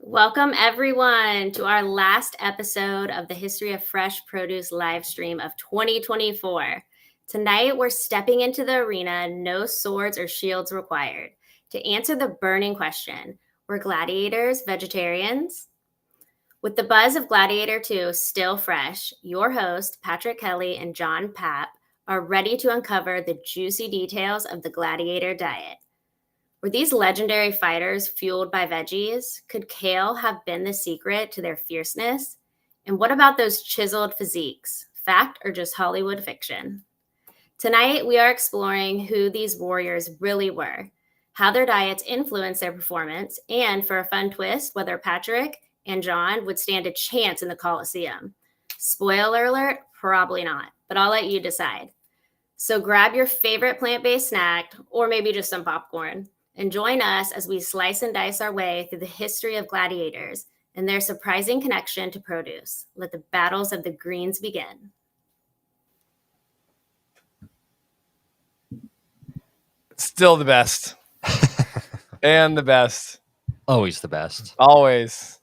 Welcome, everyone, to our last episode of the History of Fresh Produce live stream of 2024. Tonight, we're stepping into the arena, no swords or shields required, to answer the burning question, were gladiators vegetarians? With the buzz of Gladiator II still fresh, your host, Patrick Kelly and John Papp, are ready to uncover the juicy details of the gladiator diet. Were these legendary fighters fueled by veggies? Could kale have been the secret to their fierceness? And what about those chiseled physiques? Fact or just Hollywood fiction? Tonight, we are exploring who these warriors really were, how their diets influenced their performance, and for a fun twist, whether Patrick and John would stand a chance in the Colosseum. Spoiler alert, probably not, but I'll let you decide. So grab your favorite plant-based snack, or maybe just some popcorn, and join us as we slice and dice our way through the history of gladiators and their surprising connection to produce. Let the battles of the greens begin. Still the best. And the best. Always the best. Always.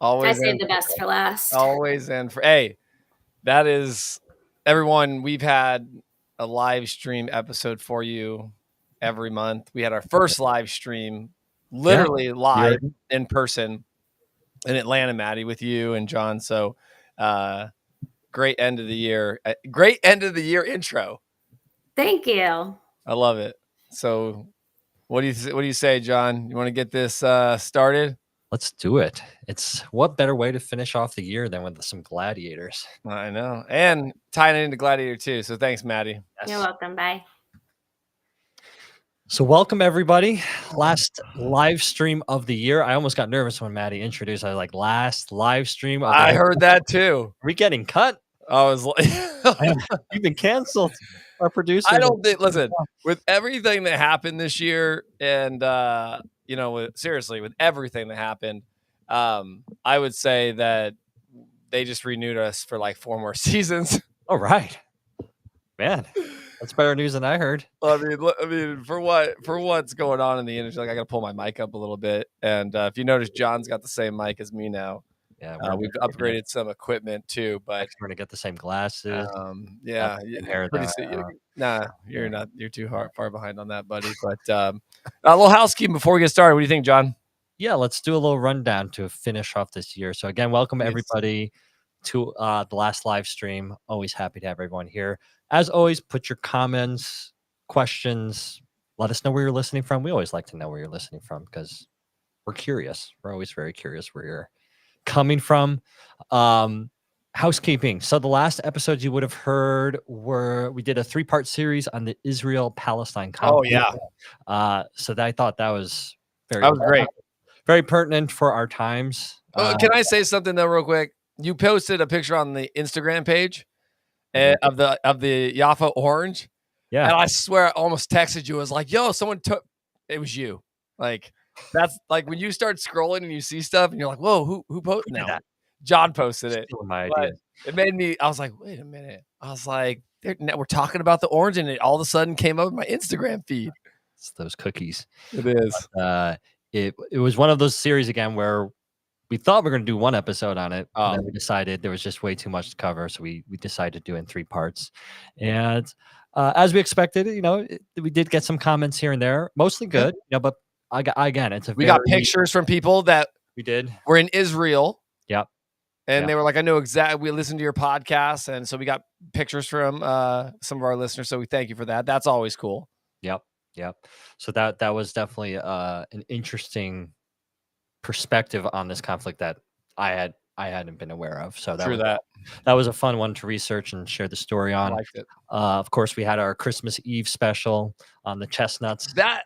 I saved the best for last. Always and for. Hey, that is, everyone, we've had a live stream episode for you every month. We had our first live stream, literally live in person in Atlanta, Maddie, with you and John. So great end of the year. Great end of the year intro. Thank you. I love it. So what do you say, John? You want to get this started? Let's do it. It's what better way to finish off the year than with some gladiators. I know. And tying it into Gladiator II. So thanks, Maddie. Yes. You're welcome. Bye. So welcome, everybody. Last live stream of the year. I almost got nervous when Maddie introduced. I was like, last live stream. I heard that too. Are we getting cut? I was like, you've been canceled. Our producer. I don't think, listen, with everything that happened this year and, seriously, with everything that happened, I would say that they just renewed us for like 4 more seasons. All right. Man, that's better news than I heard. I mean, for what's going on in the industry, like I got to pull my mic up a little bit. And if you notice, John's got the same mic as me now. Yeah, we've upgraded some equipment too, but we're gonna get the same glasses. Nah, you're not. You're too far behind on that, buddy. But a little housekeeping before we get started. What do you think, John? Yeah, let's do a little rundown to finish off this year. So again, welcome everybody to the last live stream. Always happy to have everyone here. As always, put your comments, questions. Let us know where you're listening from. We always like to know where you're listening from because we're curious. We're always very curious where you're coming from. Housekeeping. So the last episodes you would have heard we did a 3-part series on the Israel-Palestine conflict. Oh yeah. So I thought that was great. Very pertinent for our times. Can I say something though, real quick? You posted a picture on the Instagram page of the Jaffa orange. Yeah. And I swear I almost texted you. I was like, yo, someone took it was you. Like, that's like when you start scrolling and you see stuff and you're like, whoa, who posted that? John posted it. My idea. It made me, I was like, wait a minute. I was like, we're talking about the orange, and it all of a sudden came up in my Instagram feed. It's those cookies. It is. But, it was one of those series again where we thought we were going to do 1 episode on it. And then we decided there was just way too much to cover. So we decided to do it in 3 parts. And as we expected, we did get some comments here and there, mostly good, but again, we got pictures from people that were in Israel. Yep. And they were like, I know exactly. We listened to your podcast. And so we got pictures from some of our listeners. So we thank you for that. That's always cool. Yep. So that was definitely an interesting perspective on this conflict that I hadn't been aware of. So that was a fun one to research and share the story on. I liked it. Of course, we had our Christmas Eve special on the chestnuts. That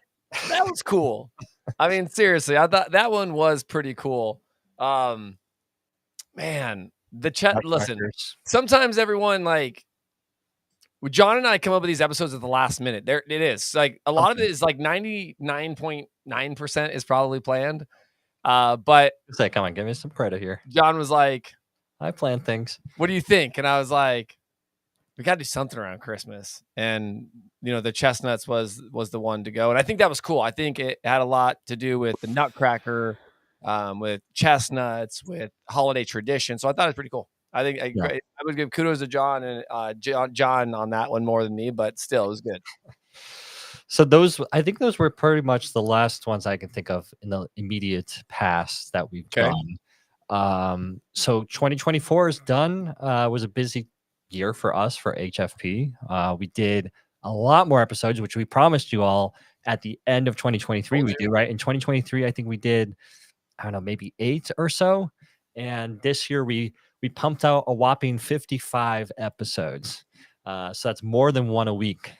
was cool. I mean, seriously, I thought that one was pretty cool. Man, listen, sometimes everyone John and I come up with these episodes at the last minute. There it is. Like a lot of it is like 99.9% is probably planned. But come on, give me some credit here. John was like, I plan things. What do you think? And I was like, we got to do something around Christmas. And, the chestnuts was the one to go. And I think that was cool. I think it had a lot to do with the Nutcracker with chestnuts, with holiday tradition. So I thought it was pretty cool. I think I would give kudos to John and John on that one more than me, but still, it was good. So I think those were pretty much the last ones I can think of in the immediate past that we've done. So 2024 is done. It was a busy year for us for HFP. We did a lot more episodes, which we promised you all at the end of 2023. We do, right? In 2023, I think we did, I don't know, maybe 8 or so. And this year we pumped out a whopping 55 episodes. So that's more than one a week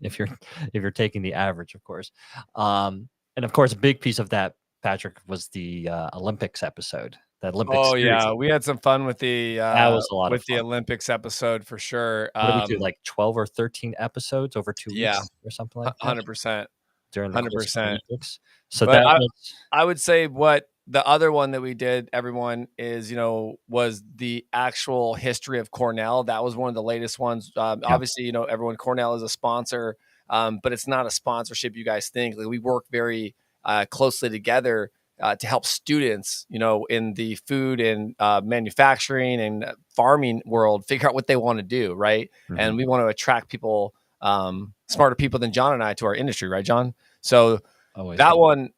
if you're taking the average, of course. And of course, a big piece of that, Patrick, was the Olympics episode. The Olympics. Oh yeah, we had some fun with the that was a lot of fun. the Olympics episode for sure. What did we do? Like 12 or 13 episodes over 2 weeks or something like that. 100%. During the 100%. Olympics. So but that I would say what the other one that we did, everyone, is, was the actual history of Cornell. That was one of the latest ones. Obviously, everyone, Cornell is a sponsor, but it's not a sponsorship you guys think. Like, we work very closely together to help students, in the food and manufacturing and farming world figure out what they want to do, right? Mm-hmm. And we want to attract people, smarter people than John and I, to our industry, right, John? So that one,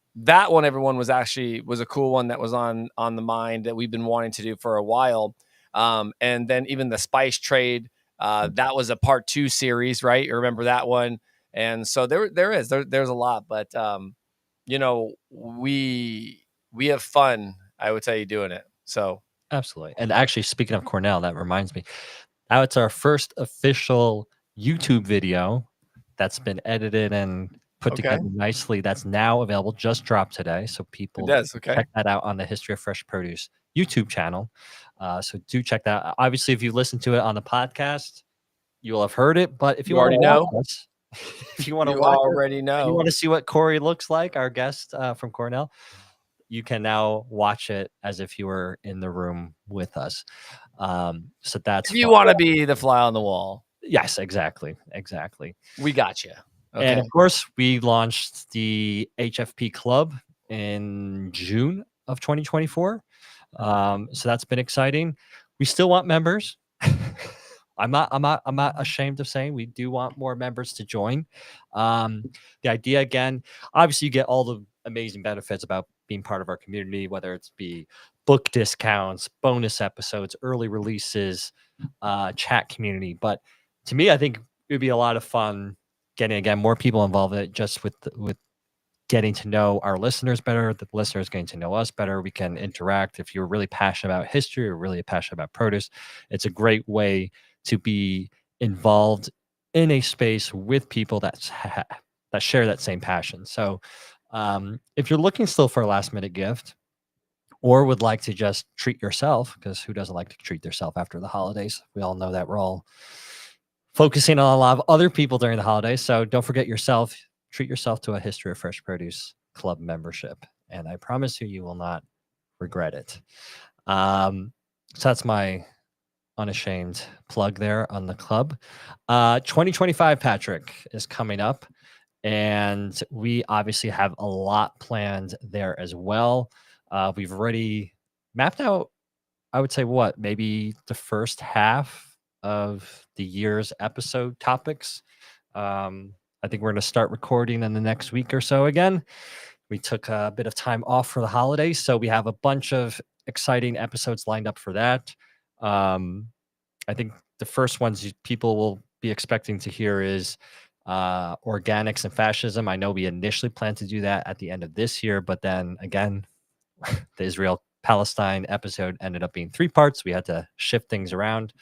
everyone, was a cool one that was on the mind that we've been wanting to do for a while. And then even the spice trade, that was a part 2 series, right? You remember that one? And so there's a lot, but we have fun, I would tell you, doing it. So absolutely. And actually, speaking of Cornell, that reminds me, now it's our first official YouTube video that's been edited and put together nicely. That's now available, just dropped today. So people check that out on the History of Fresh Produce YouTube channel. So do check that out. Obviously, if you listen to it on the podcast, you will have heard it. But if you already know, if you want to already know, you want to see what Corey looks like, our guest from Cornell, you can now watch it as if you were in the room with us. So that's if you want to be the fly on the wall. Yes, exactly. We got you. Okay. And of course, we launched the HFP Club in June of 2024. So that's been exciting. We still want members. I'm not ashamed of saying we do want more members to join. The idea, again, obviously you get all the amazing benefits about being part of our community, whether it's be book discounts, bonus episodes, early releases, chat community. But to me, I think it would be a lot of fun getting, again, more people involved in it, just with getting to know our listeners better, the listeners getting to know us better. We can interact. If you're really passionate about history or really passionate about produce, it's a great way to be involved in a space with people that share that same passion. So if you're looking still for a last minute gift, or would like to just treat yourself, because who doesn't like to treat themselves after the holidays? We all know that we're all focusing on a lot of other people during the holidays. So don't forget yourself. Treat yourself to a History of Fresh Produce Club membership. And I promise you will not regret it. So that's my unashamed plug there on the club. 2025, Patrick, is coming up. And we obviously have a lot planned there as well. We've already mapped out, I would say, maybe the first half of the year's episode topics. I think we're going to start recording in the next week or so again. We took a bit of time off for the holidays, so we have a bunch of exciting episodes lined up for that. I think the first ones people will be expecting to hear is organics and fascism. I know we initially planned to do that at the end of this year, but then again, the Israel-Palestine episode ended up being 3 parts. We had to shift things around.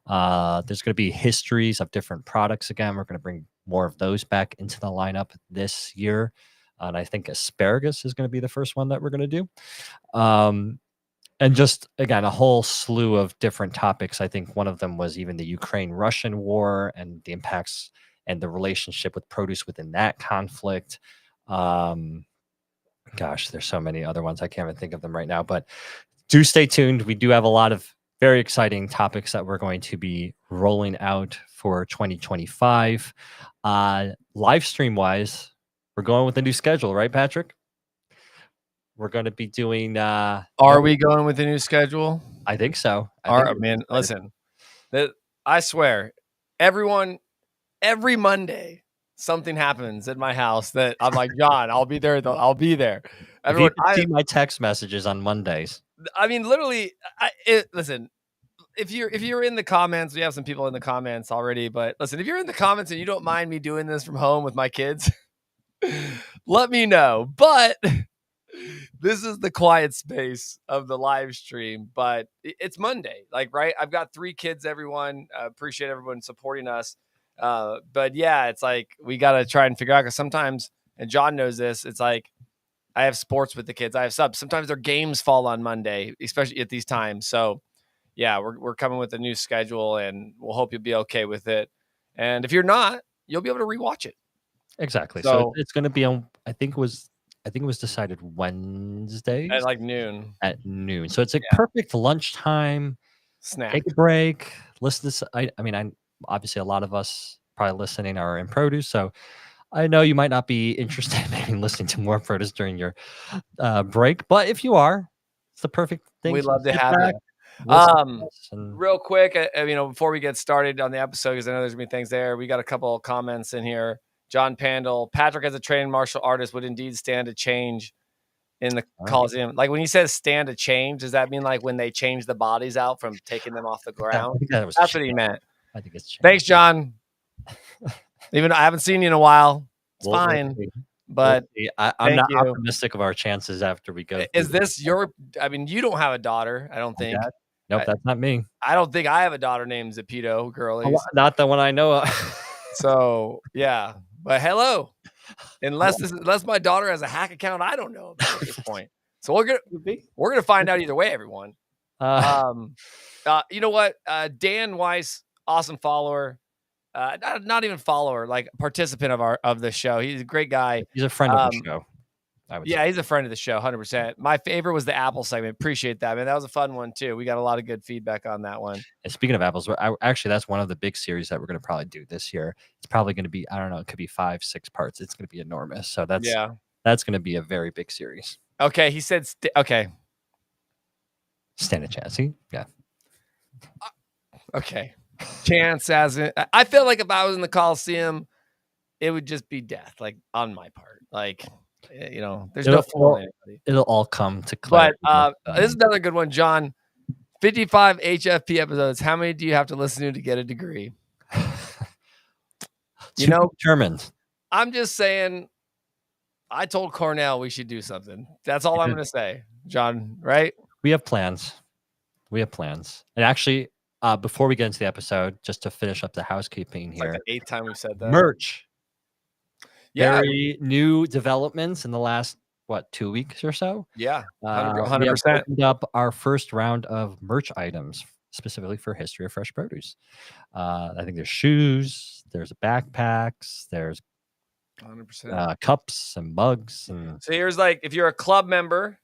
There's going to be histories of different products again. We're going to bring more of those back into the lineup this year. And I think asparagus is going to be the first one that we're going to do. And just, again, a whole slew of different topics. I think one of them was even the Ukraine-Russian war and the impacts and the relationship with produce within that conflict. Gosh, there's so many other ones. I can't even think of them right now, but do stay tuned. We do have a lot of very exciting topics that we're going to be rolling out for 2025. Live stream wise, we're going with a new schedule, right, Patrick? We're going to be doing. Are we going with the new schedule? I think so. Man, listen. I swear, everyone, every Monday, something happens at my house that I'm like, John, I'll be there. I'll be there. Everyone, if you see my text messages on Mondays. I mean, literally, listen. If you're in the comments, we have some people in the comments already. But listen, if you're in the comments and you don't mind me doing this from home with my kids, let me know. But this is the quiet space of the live stream. But it's Monday, like, right? I've got 3 kids. Everyone, appreciate everyone supporting us. But yeah, it's like we got to try and figure out, because sometimes, and John knows this, it's like I have sports with the kids. I have subs. Sometimes their games fall on Monday, especially at these times. So yeah, we're coming with a new schedule, and we'll hope you'll be okay with it. And if you're not, you'll be able to rewatch it. Exactly. So it's going to be on. I think it was decided Wednesday at like noon. At noon. So it's a perfect lunchtime snack. Take a break. Listen to this. I mean, obviously a lot of us probably listening are in produce, so I know you might not be interested in listening to more produce during your break, but if you are, it's the perfect thing. We'd love to have it. Real quick, before we get started on the episode, because I know there's gonna be things there, we got a couple of comments in here. John Pandel, Patrick, as a trained martial artist, would indeed stand a change in the colosseum. Like, when he says stand a change, does that mean like when they change the bodies out from taking them off the ground? That's what he meant. I think it's changed. Thanks, John. Even I haven't seen you in a while. It's fine. But I'm not optimistic of our chances after we go. Is this your? I mean, you don't have a daughter, I don't think. Nope, that's not me. I don't think I have a daughter named Zapito Girlies. Not the one I know of. So yeah, but hello. Unless my daughter has a hack account, I don't know about at this point. So we're gonna find out either way, everyone. You know what? Dan Weiss, awesome follower. Not even follower, like participant of the show. He's a great guy. He's a friend of the show. He's a friend of the show, 100%. My favorite was the Apple segment. Appreciate that, man. That was a fun one too. We got a lot of good feedback on that one. And speaking of apples, actually, that's one of the big series that we're going to probably do this year. It's probably going to be, I don't know, it could be 5-6 parts. It's going to be enormous. So that's going to be a very big series. Okay, he said, okay. Stand a chance. Yeah. Okay. Chance as in, I feel like if I was in the Colosseum, it would just be death, like on my part. Like, there's no fooling anybody. It'll all come to clarity. But this is another good one, John. 55 HFP episodes. How many do you have to listen to get a degree? Determined. I'm just saying, I told Cornell we should do something. That's all I'm going to say, John, right? We have plans. And actually, before we get into the episode, just to finish up the housekeeping here. It's like the 8th time we've said that. Merch. Yeah. Very new developments in the last, 2 weeks or so? Yeah, 100%. We opened up our first round of merch items specifically for History of Fresh Produce. I think there's shoes, there's backpacks, there's 100% cups and mugs. And so here's like, if you're a club member,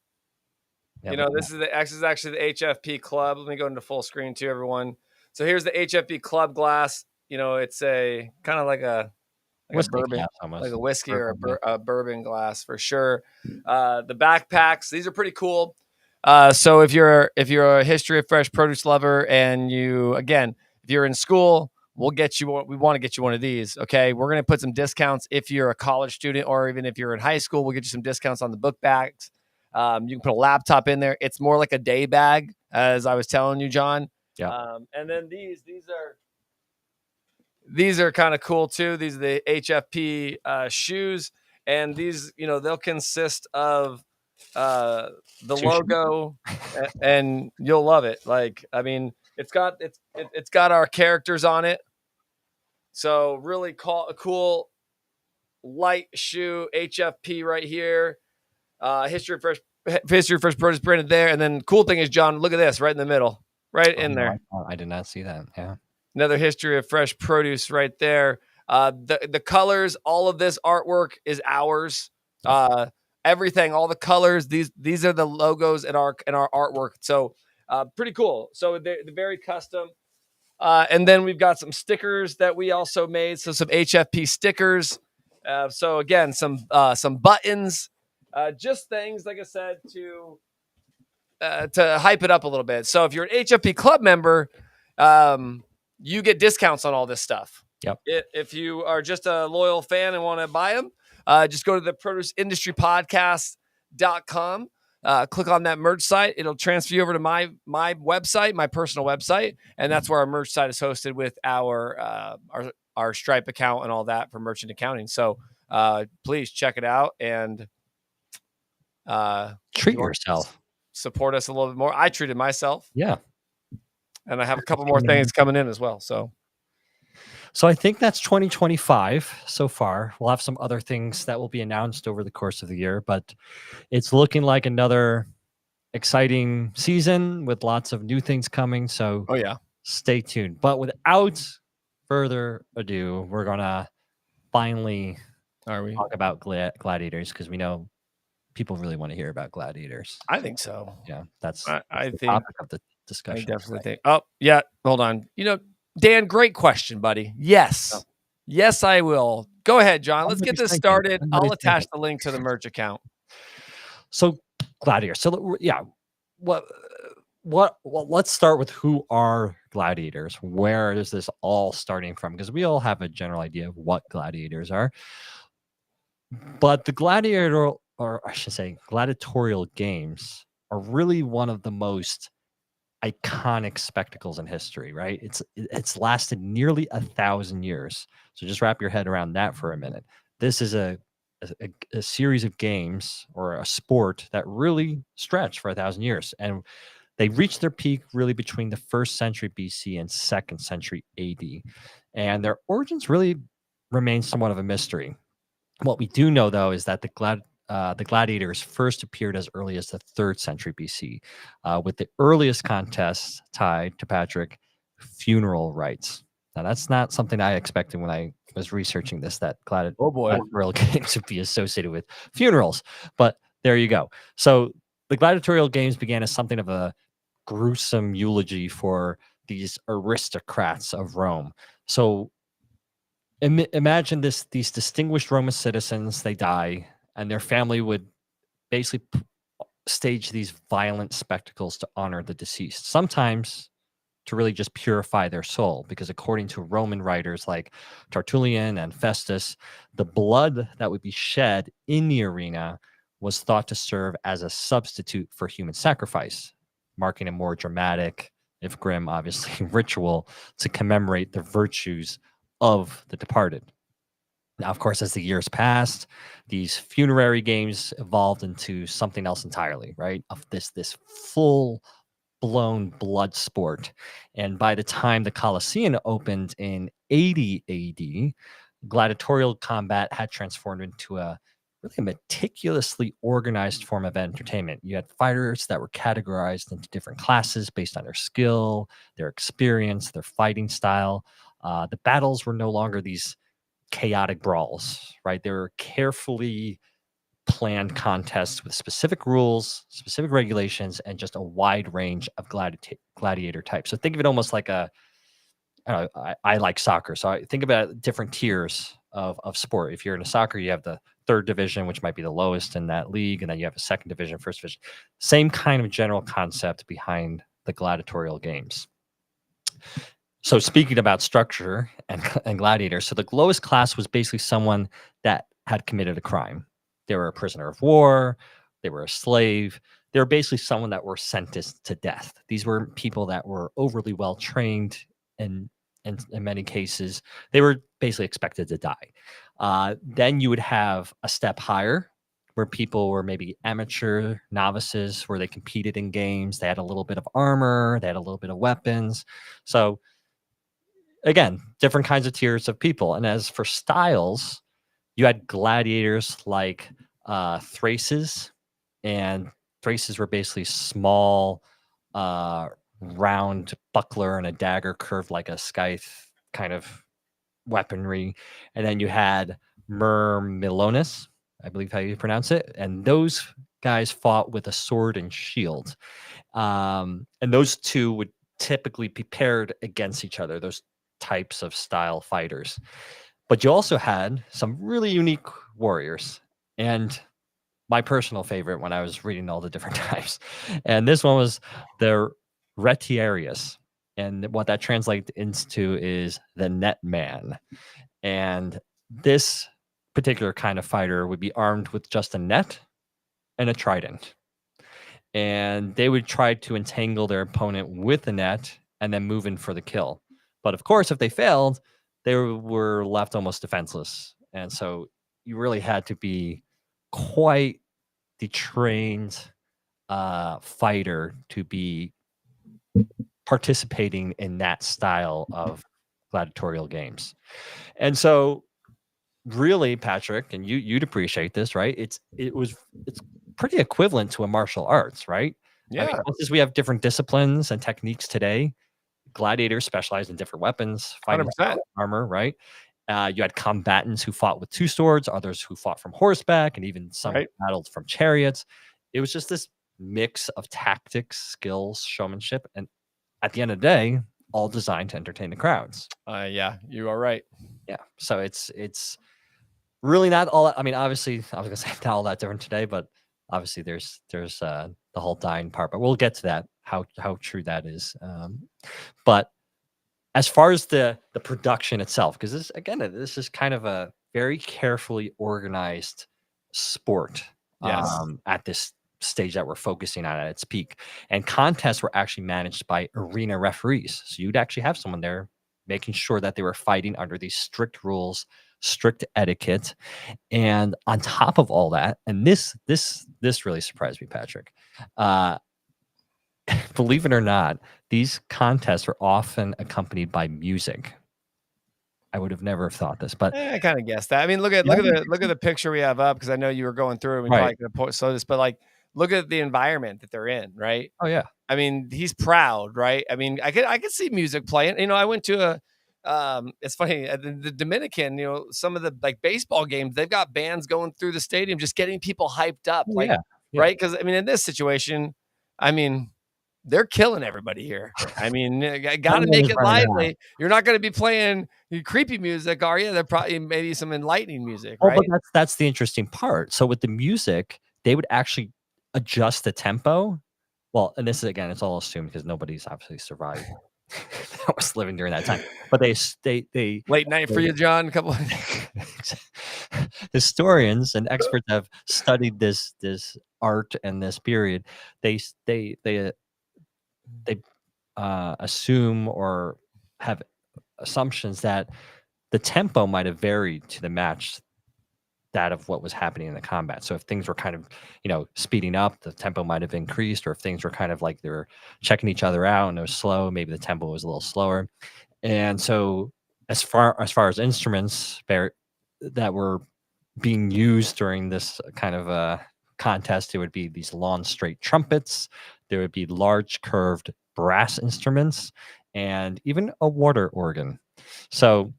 this is actually the HFP club. Let me go into full screen too, everyone. So here's the HFP club glass. It's a kind of like a bourbon, like a whiskey or a bourbon glass for sure. The backpacks, these are pretty cool. So if you're a History of Fresh Produce lover, and if you're in school, we want to get you one of these. Okay, we're going to put some discounts if you're a college student, or even if you're in high school, we'll get you some discounts on the book bags. You can put a laptop in there. It's more like a day bag, as I was telling you, John. Yeah. And then these are kind of cool too. These are the HFP shoes, and these, they'll consist of the logo, and you'll love it. Like, I mean, it's got our characters on it. So really cool light shoe, HFP right here. History of Fresh Produce printed there. And then cool thing is, John, look at this right in the middle, in there. I did not see that. Yeah. Another History of Fresh Produce right there. The colors, all of this artwork is ours. Everything, all the colors, these are the logos in our artwork. So pretty cool. So they're very custom. And then we've got some stickers that we also made. So some HFP stickers. So again, some buttons. just things, like I said, to hype it up a little bit. So if you're an HFP club member, you get discounts on all this stuff. Yep. If you are just a loyal fan and want to buy them, just go to the produceindustrypodcast.com. Click on that merch site. It'll transfer you over to my website, my personal website, and that's where our merch site is hosted with our Stripe account and all that for merchant accounting. So please check it out and treat yourself. Support us a little bit more. I treated myself. Yeah. And I have a couple more things coming in as well. So I think that's 2025 so far. We'll have some other things that will be announced over the course of the year, but it's looking like another exciting season with lots of new things coming. So stay tuned. But without further ado, we're going to finally talk about Gladiators, because we know people really want to hear about Gladiators. I think so. Yeah, that's I the think topic of the discussion. I definitely think. Oh, yeah. Hold on. Dan, great question, buddy. Yes. Yes, I will. Go ahead, John. Let's get this started. I'll attach the link to the merch account. So Gladiators. So yeah, let's start with who are Gladiators? Where is this all starting from? Because we all have a general idea of what Gladiators are. But the gladiatorial games are really one of the most iconic spectacles in history, right? It's lasted nearly 1,000 years. So just wrap your head around that for a minute. This is a series of games, or a sport, that really stretched for 1,000 years. And they reached their peak really between the 1st century BC and 2nd century AD. And their origins really remain somewhat of a mystery. What we do know, though, is that the gladiators first appeared as early as the 3rd century BC, with the earliest contests tied to, Patrick, funeral rites. Now, that's not something I expected when I was researching this, that gladiatorial games would be associated with funerals. But there you go. So the gladiatorial games began as something of a gruesome eulogy for these aristocrats of Rome. So imagine these distinguished Roman citizens, they die, and their family would basically stage these violent spectacles to honor the deceased, sometimes to really just purify their soul, because according to Roman writers like Tertullian and Festus, the blood that would be shed in the arena was thought to serve as a substitute for human sacrifice, marking a more dramatic, if grim, obviously, ritual to commemorate the virtues of the departed. Now, of course, as the years passed, these funerary games evolved into something else entirely, right? Of this full-blown blood sport. And by the time the Colosseum opened in 80 AD, gladiatorial combat had transformed into a really meticulously organized form of entertainment. You had fighters that were categorized into different classes based on their skill, their experience, their fighting style. The battles were no longer these chaotic brawls, right? They were carefully planned contests with specific rules, specific regulations, and just a wide range of gladiator types. So think of it almost like I like soccer. So I think about different tiers of sport. If you're in a soccer, you have the 3rd division, which might be the lowest in that league. And then you have a 2nd division, 1st division. Same kind of general concept behind the gladiatorial games. So speaking about structure and gladiators, so the lowest class was basically someone that had committed a crime. They were a prisoner of war. They were a slave. They were basically someone that were sentenced to death. These were people that were overly well trained, and in many cases, they were basically expected to die. Then you would have a step higher, where people were maybe amateur novices, where they competed in games. They had a little bit of armor. They had a little bit of weapons. So again, different kinds of tiers of people. And as for styles, you had gladiators like Thraces, and Thraces were basically small, round buckler and a dagger curved like a scythe kind of weaponry. And then you had Myrmilonus, I believe how you pronounce it. And those guys fought with a sword and shield. And those two would typically be paired against each other, those types of style fighters. But you also had some really unique warriors. And my personal favorite when I was reading all the different types. And this one was the retiarius. And what that translates into is the net man. And this particular kind of fighter would be armed with just a net and a trident. And they would try to entangle their opponent with the net and then move in for the kill. But of course, if they failed, they were left almost defenseless. And so you really had to be quite the trained fighter to be participating in that style of gladiatorial games. And so really, Patrick, and you'd appreciate this, right? It's pretty equivalent to a martial arts, right? Yeah. I mean, just as we have different disciplines and techniques today, gladiators specialized in different weapons, fighting 100%. armor, right? You had combatants who fought with two swords, others who fought from horseback, and even some battled from chariots. It was just this mix of tactics, skills, showmanship, and at the end of the day, all designed to entertain the crowds. Yeah, you are right. Yeah, so it's really not all. I mean, obviously, I was gonna say not all that different today, but obviously, there's the whole dying part. But we'll get to that. How true that is. But as far as the production itself, because this is kind of a very carefully organized sport. Yes. At this stage that we're focusing on at its peak, and contests were actually managed by arena referees. So you'd actually have someone there making sure that they were fighting under these strict rules, strict etiquette. And on top of all that, and this really surprised me, Patrick. Believe it or not, these contests are often accompanied by music. I would have never thought this, but I kind of guessed that. I mean, look at the picture we have up, because I know you were going through it. We probably could have show this, but like, look at the environment that they're in, right? Oh yeah. I mean, he's proud, right? I mean, I could see music playing. You know, I went to it's funny, the Dominican, you know, some of the like baseball games, they've got bands going through the stadium, just getting people hyped up, like, right? Because I mean, in this situation, I mean, they're killing everybody here. I mean, got to make it lively. You're not going to be playing creepy music, are you? They're probably maybe some enlightening music, right? But that's the interesting part. So with the music, they would actually adjust the tempo. Well, and this is, again, it's all assumed because nobody's obviously survived that was living during that time. But they late night for you, John. A couple of historians and experts have studied this art and this period. They assume or have assumptions that the tempo might have varied to the match that of what was happening in the combat. So if things were kind of, speeding up, the tempo might have increased, or if things were kind of like they were checking each other out and it was slow, maybe the tempo was a little slower. And so as far as instruments that were being used during this kind of contest, there would be these long straight trumpets, there would be large curved brass instruments, and even a water organ. So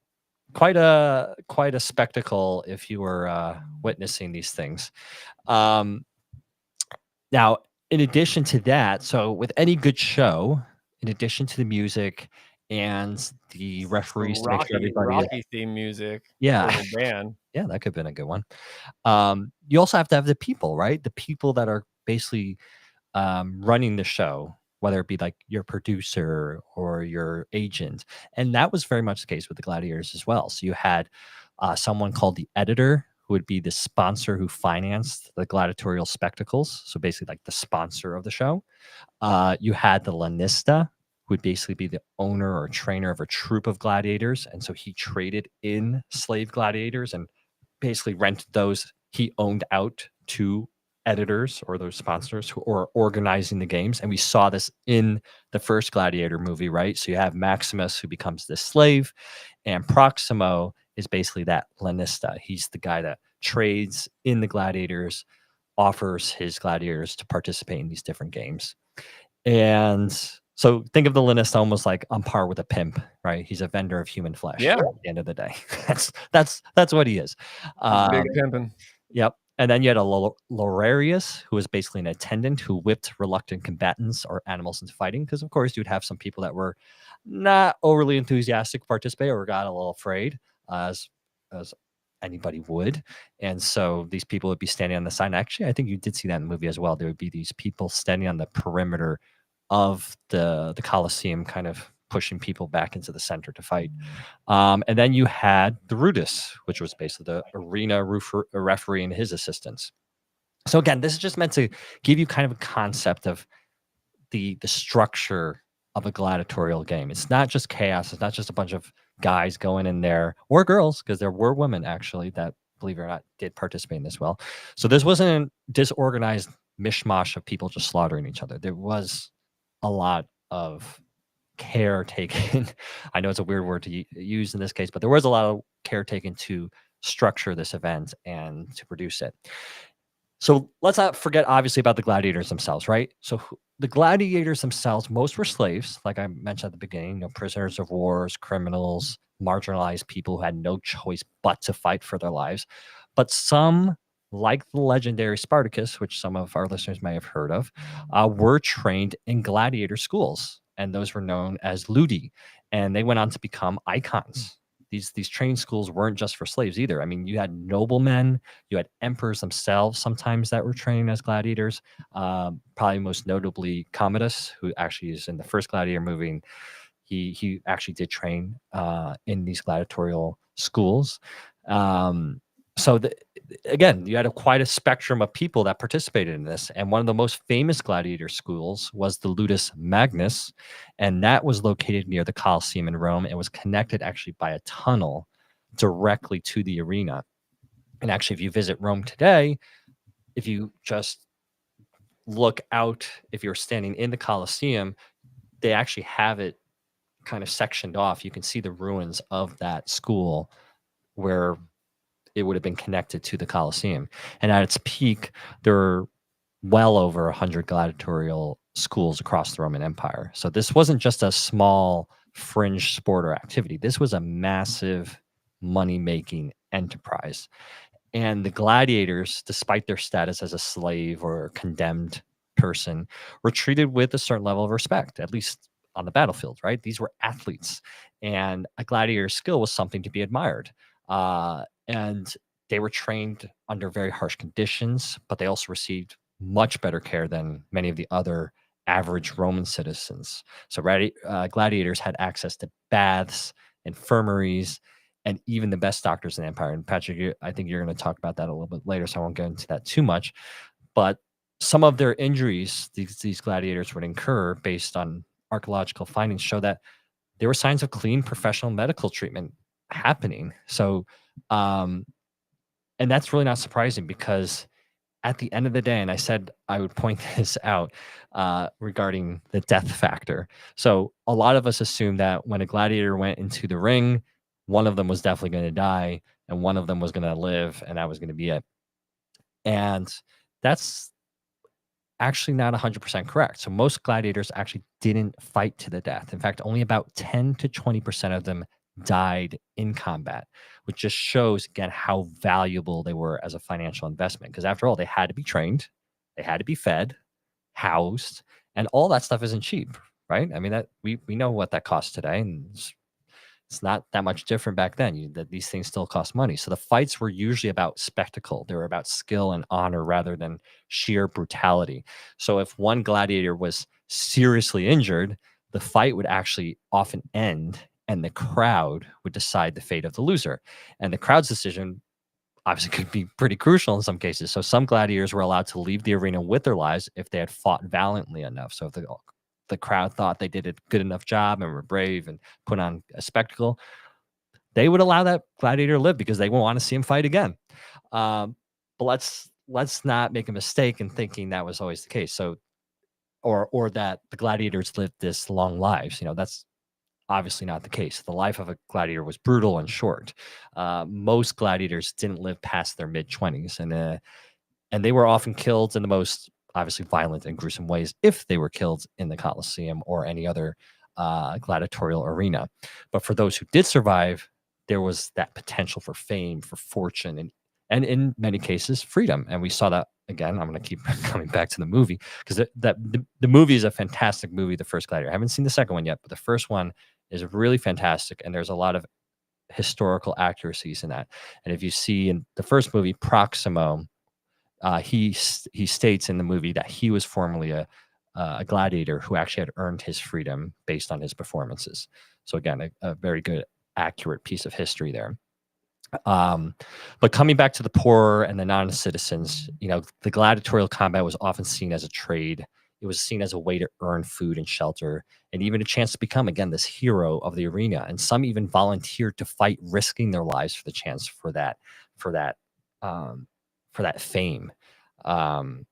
quite a spectacle if you were witnessing these things. Now, in addition to that, so with any good show, in addition to the music and the referees to make sure everybody Rocky theme music, band. Yeah, that could have been a good one. You also have to have the people, right? The people that are basically running the show, whether it be like your producer or your agent. And that was very much the case with the Gladiators as well. So you had someone called the editor, who would be the sponsor who financed the gladiatorial spectacles. So basically like the sponsor of the show. You had the lanista, who would basically be the owner or trainer of a troop of gladiators. And so he traded in slave gladiators and basically rented those he owned out to editors or those sponsors who are organizing the games. And we saw this in the first Gladiator movie, right? So you have Maximus, who becomes this slave, and Proximo is basically that lanista. He's the guy that trades in the gladiators, offers his gladiators to participate in these different games. And so think of the lanista almost like on par with a pimp, right? He's a vendor of human flesh. Yeah. At the end of the day, that's what he is. Big pimping. Yep. And then you had a Lorarius, who was basically an attendant who whipped reluctant combatants or animals into fighting. Because, of course, you'd have some people that were not overly enthusiastic to participate or got a little afraid, as anybody would. And so these people would be standing on the side. And actually, I think you did see that in the movie as well. There would be these people standing on the perimeter of the Colosseum, kind of pushing people back into the center to fight. And then you had the Rudis, which was basically the arena referee and his assistants. So again, this is just meant to give you kind of a concept of the structure of a gladiatorial game. It's not just chaos. It's not just a bunch of guys going in there, or girls, because there were women actually that, believe it or not, did participate in this well. So this wasn't a disorganized mishmash of people just slaughtering each other. There was a lot of care taken. I know it's a weird word to use in this case, but there was a lot of care taken to structure this event and to produce it. So let's not forget, obviously, about the gladiators themselves, right? So the gladiators themselves, most were slaves, like I mentioned at the beginning, prisoners of wars, criminals, marginalized people who had no choice but to fight for their lives. But some, like the legendary Spartacus, which some of our listeners may have heard of, were trained in gladiator schools, and those were known as ludi, and they went on to become icons. These training schools weren't just for slaves either. I mean, you had noblemen, you had emperors themselves sometimes that were training as gladiators. Probably most notably Commodus, who actually is in the first Gladiator movie. He actually did train in these gladiatorial schools. Again, you had quite a spectrum of people that participated in this. And one of the most famous gladiator schools was the Ludus Magnus. And that was located near the Colosseum in Rome. It was connected actually by a tunnel directly to the arena. And actually, if you visit Rome today, if you just look out, if you're standing in the Colosseum, they actually have it kind of sectioned off. You can see the ruins of that school where it would have been connected to the Colosseum. And at its peak, there were well over 100 gladiatorial schools across the Roman Empire. So this wasn't just a small fringe sport or activity. This was a massive money-making enterprise. And the gladiators, despite their status as a slave or condemned person, were treated with a certain level of respect, at least on the battlefield, right? These were athletes, and a gladiator's skill was something to be admired. And they were trained under very harsh conditions, but they also received much better care than many of the other average Roman citizens. So gladiators had access to baths, infirmaries, and even the best doctors in the empire. And Patrick, I think you're going to talk about that a little bit later, so I won't get into that too much. But some of their injuries these gladiators would incur based on archaeological findings show that there were signs of clean professional medical treatment happening. So, and that's really not surprising, because at the end of the day, and I said I would point this out regarding the death factor. So a lot of us assume that when a gladiator went into the ring, one of them was definitely going to die and one of them was going to live, and that was going to be it. And that's actually not 100% correct. So most gladiators actually didn't fight to the death. In fact, only about 10 to 20% of them died in combat, which just shows, again, how valuable they were as a financial investment. Because after all, they had to be trained, they had to be fed, housed, and all that stuff isn't cheap, right? I mean, that we know what that costs today, and it's not that much different back then. These things still cost money. So the fights were usually about spectacle. They were about skill and honor rather than sheer brutality. So if one gladiator was seriously injured, the fight would actually often end, and the crowd would decide the fate of the loser. And the crowd's decision obviously could be pretty crucial in some cases. So some gladiators were allowed to leave the arena with their lives if they had fought valiantly enough. So if the crowd thought they did a good enough job and were brave and put on a spectacle, they would allow that gladiator to live because they would want to see him fight again. But let's not make a mistake in thinking that was always the case. So, or that the gladiators lived this long lives. That's obviously not the case. The life of a gladiator was brutal and short. Most gladiators didn't live past their mid-20s, and they were often killed in the most obviously violent and gruesome ways if they were killed in the Colosseum or any other gladiatorial arena. But for those who did survive, there was that potential for fame, for fortune, and in many cases, freedom. And we saw that again. I'm going to keep coming back to the movie because the movie is a fantastic movie, the first Gladiator. I haven't seen the second one yet, but the first one is really fantastic. And there's a lot of historical accuracies in that. And if you see in the first movie, Proximo, he states in the movie that he was formerly a gladiator who actually had earned his freedom based on his performances. So again, a very good, accurate piece of history there. But coming back to the poor and the non-citizens, the gladiatorial combat was often seen as a trade. It was seen as a way to earn food and shelter, and even a chance to become, again, this hero of the arena. And some even volunteered to fight, risking their lives for the chance for that fame. And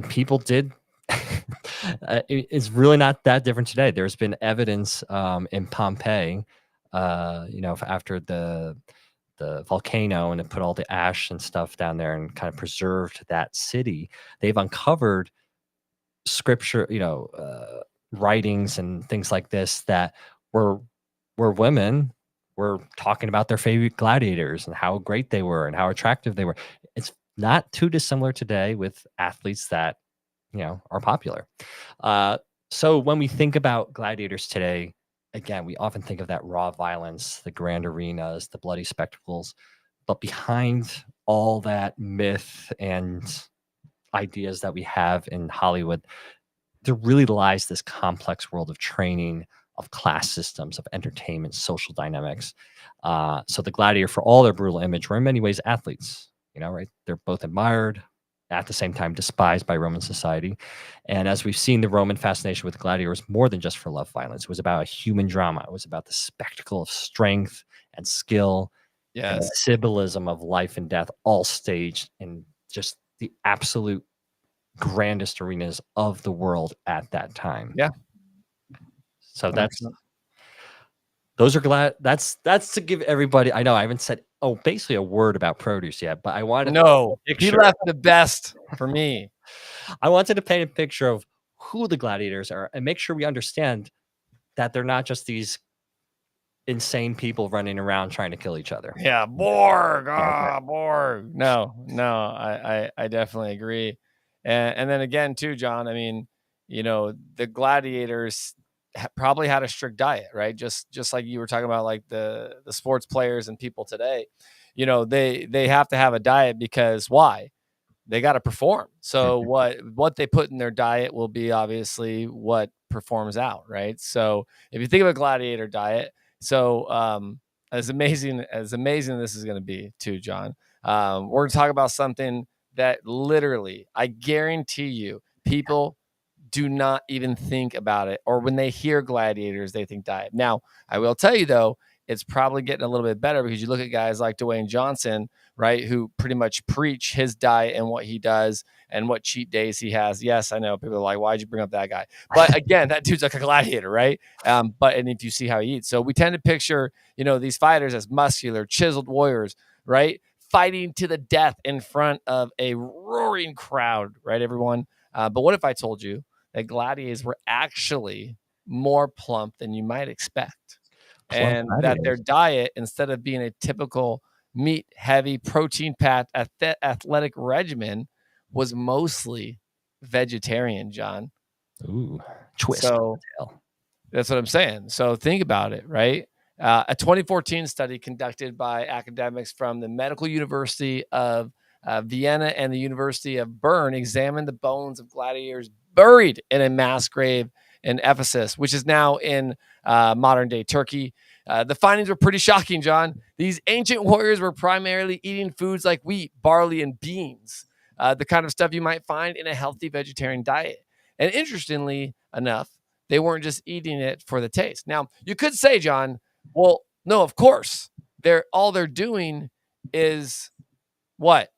people did. It's really not that different today. There's been evidence in Pompeii, after the volcano, and it put all the ash and stuff down there and kind of preserved that city. They've uncovered scripture, writings and things like this that were women were talking about their favorite gladiators and how great they were and how attractive they were. It's not too dissimilar today with athletes that are popular. So when we think about gladiators today, again, we often think of that raw violence, the grand arenas, the bloody spectacles. But behind all that myth and ideas that we have in Hollywood, there really lies this complex world of training, of class systems, of entertainment, social dynamics. So the gladiator, for all their brutal image, were in many ways athletes. Right? They're both admired, at the same time despised by Roman society. And as we've seen, the Roman fascination with the gladiator was more than just for love violence. It was about a human drama. It was about the spectacle of strength and skill, and the symbolism of life and death, all staged in just the absolute grandest arenas of the world at that time. Yeah. So that's to give everybody. I know I haven't said basically a word about produce yet, but I wanted he left the best for me. I wanted to paint a picture of who the gladiators are and make sure we understand that they're not just these insane people running around trying to kill each other. Yeah, Borg, Borg. No, I definitely agree. And then again, too, John, I mean, the gladiators probably had a strict diet, right? Just like you were talking about, like the sports players and people today, they have to have a diet because why? They got to perform. So what they put in their diet will be obviously what performs out, right? So if you think of a gladiator diet, as amazing as this is going to be too, John, we're going to talk about something that literally, I guarantee you, people do not even think about it, or when they hear gladiators, they think diet. Now, I will tell you though, it's probably getting a little bit better because you look at guys like Dwayne Johnson, right, who pretty much preach his diet and what he does and what cheat days he has. Yes, I know people are like, why'd you bring up that guy? But again, that dude's like a gladiator, right? And if you see how he eats, so we tend to picture, these fighters as muscular, chiseled warriors, right, fighting to the death in front of a roaring crowd, right, everyone? But what if I told you that gladiators were actually more plump than you might expect? And that their diet, instead of being a typical meat-heavy, protein-packed, athletic regimen, was mostly vegetarian, John. Ooh, twist. So that's what I'm saying. So think about it, right? A 2014 study conducted by academics from the Medical University of Vienna and the University of Bern examined the bones of gladiators buried in a mass grave in Ephesus, which is now in modern-day Turkey. The findings were pretty shocking, John. These ancient warriors were primarily eating foods like wheat, barley, and beans, the kind of stuff you might find in a healthy vegetarian diet. And interestingly enough, they weren't just eating it for the taste. Now, you could say, John, well, no, of course. All they're doing is what?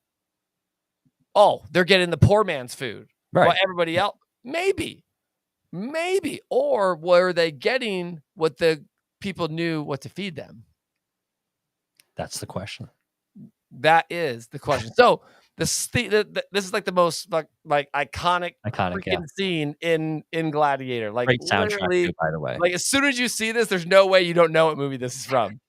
Oh, they're getting the poor man's food. Right. Well, everybody else, maybe. Or were they getting what the people knew what to feed them? That's the question. That is the question. So this is like the most like iconic scene in Gladiator. Like, great soundtrack too, by the way. Like, as soon as you see this, there's no way you don't know what movie this is from.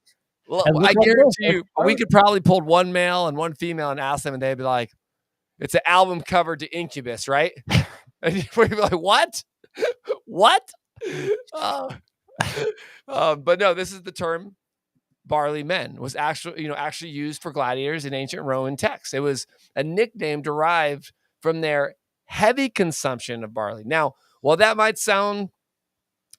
Well, I guarantee you, we could probably pull one male and one female and ask them, and they'd be like, "It's an album cover to Incubus, right?" And you'd be like, "What? What?" But no, this is the term barley men was actually used for gladiators in ancient Roman texts. It was a nickname derived from their heavy consumption of barley. Now, while that might sound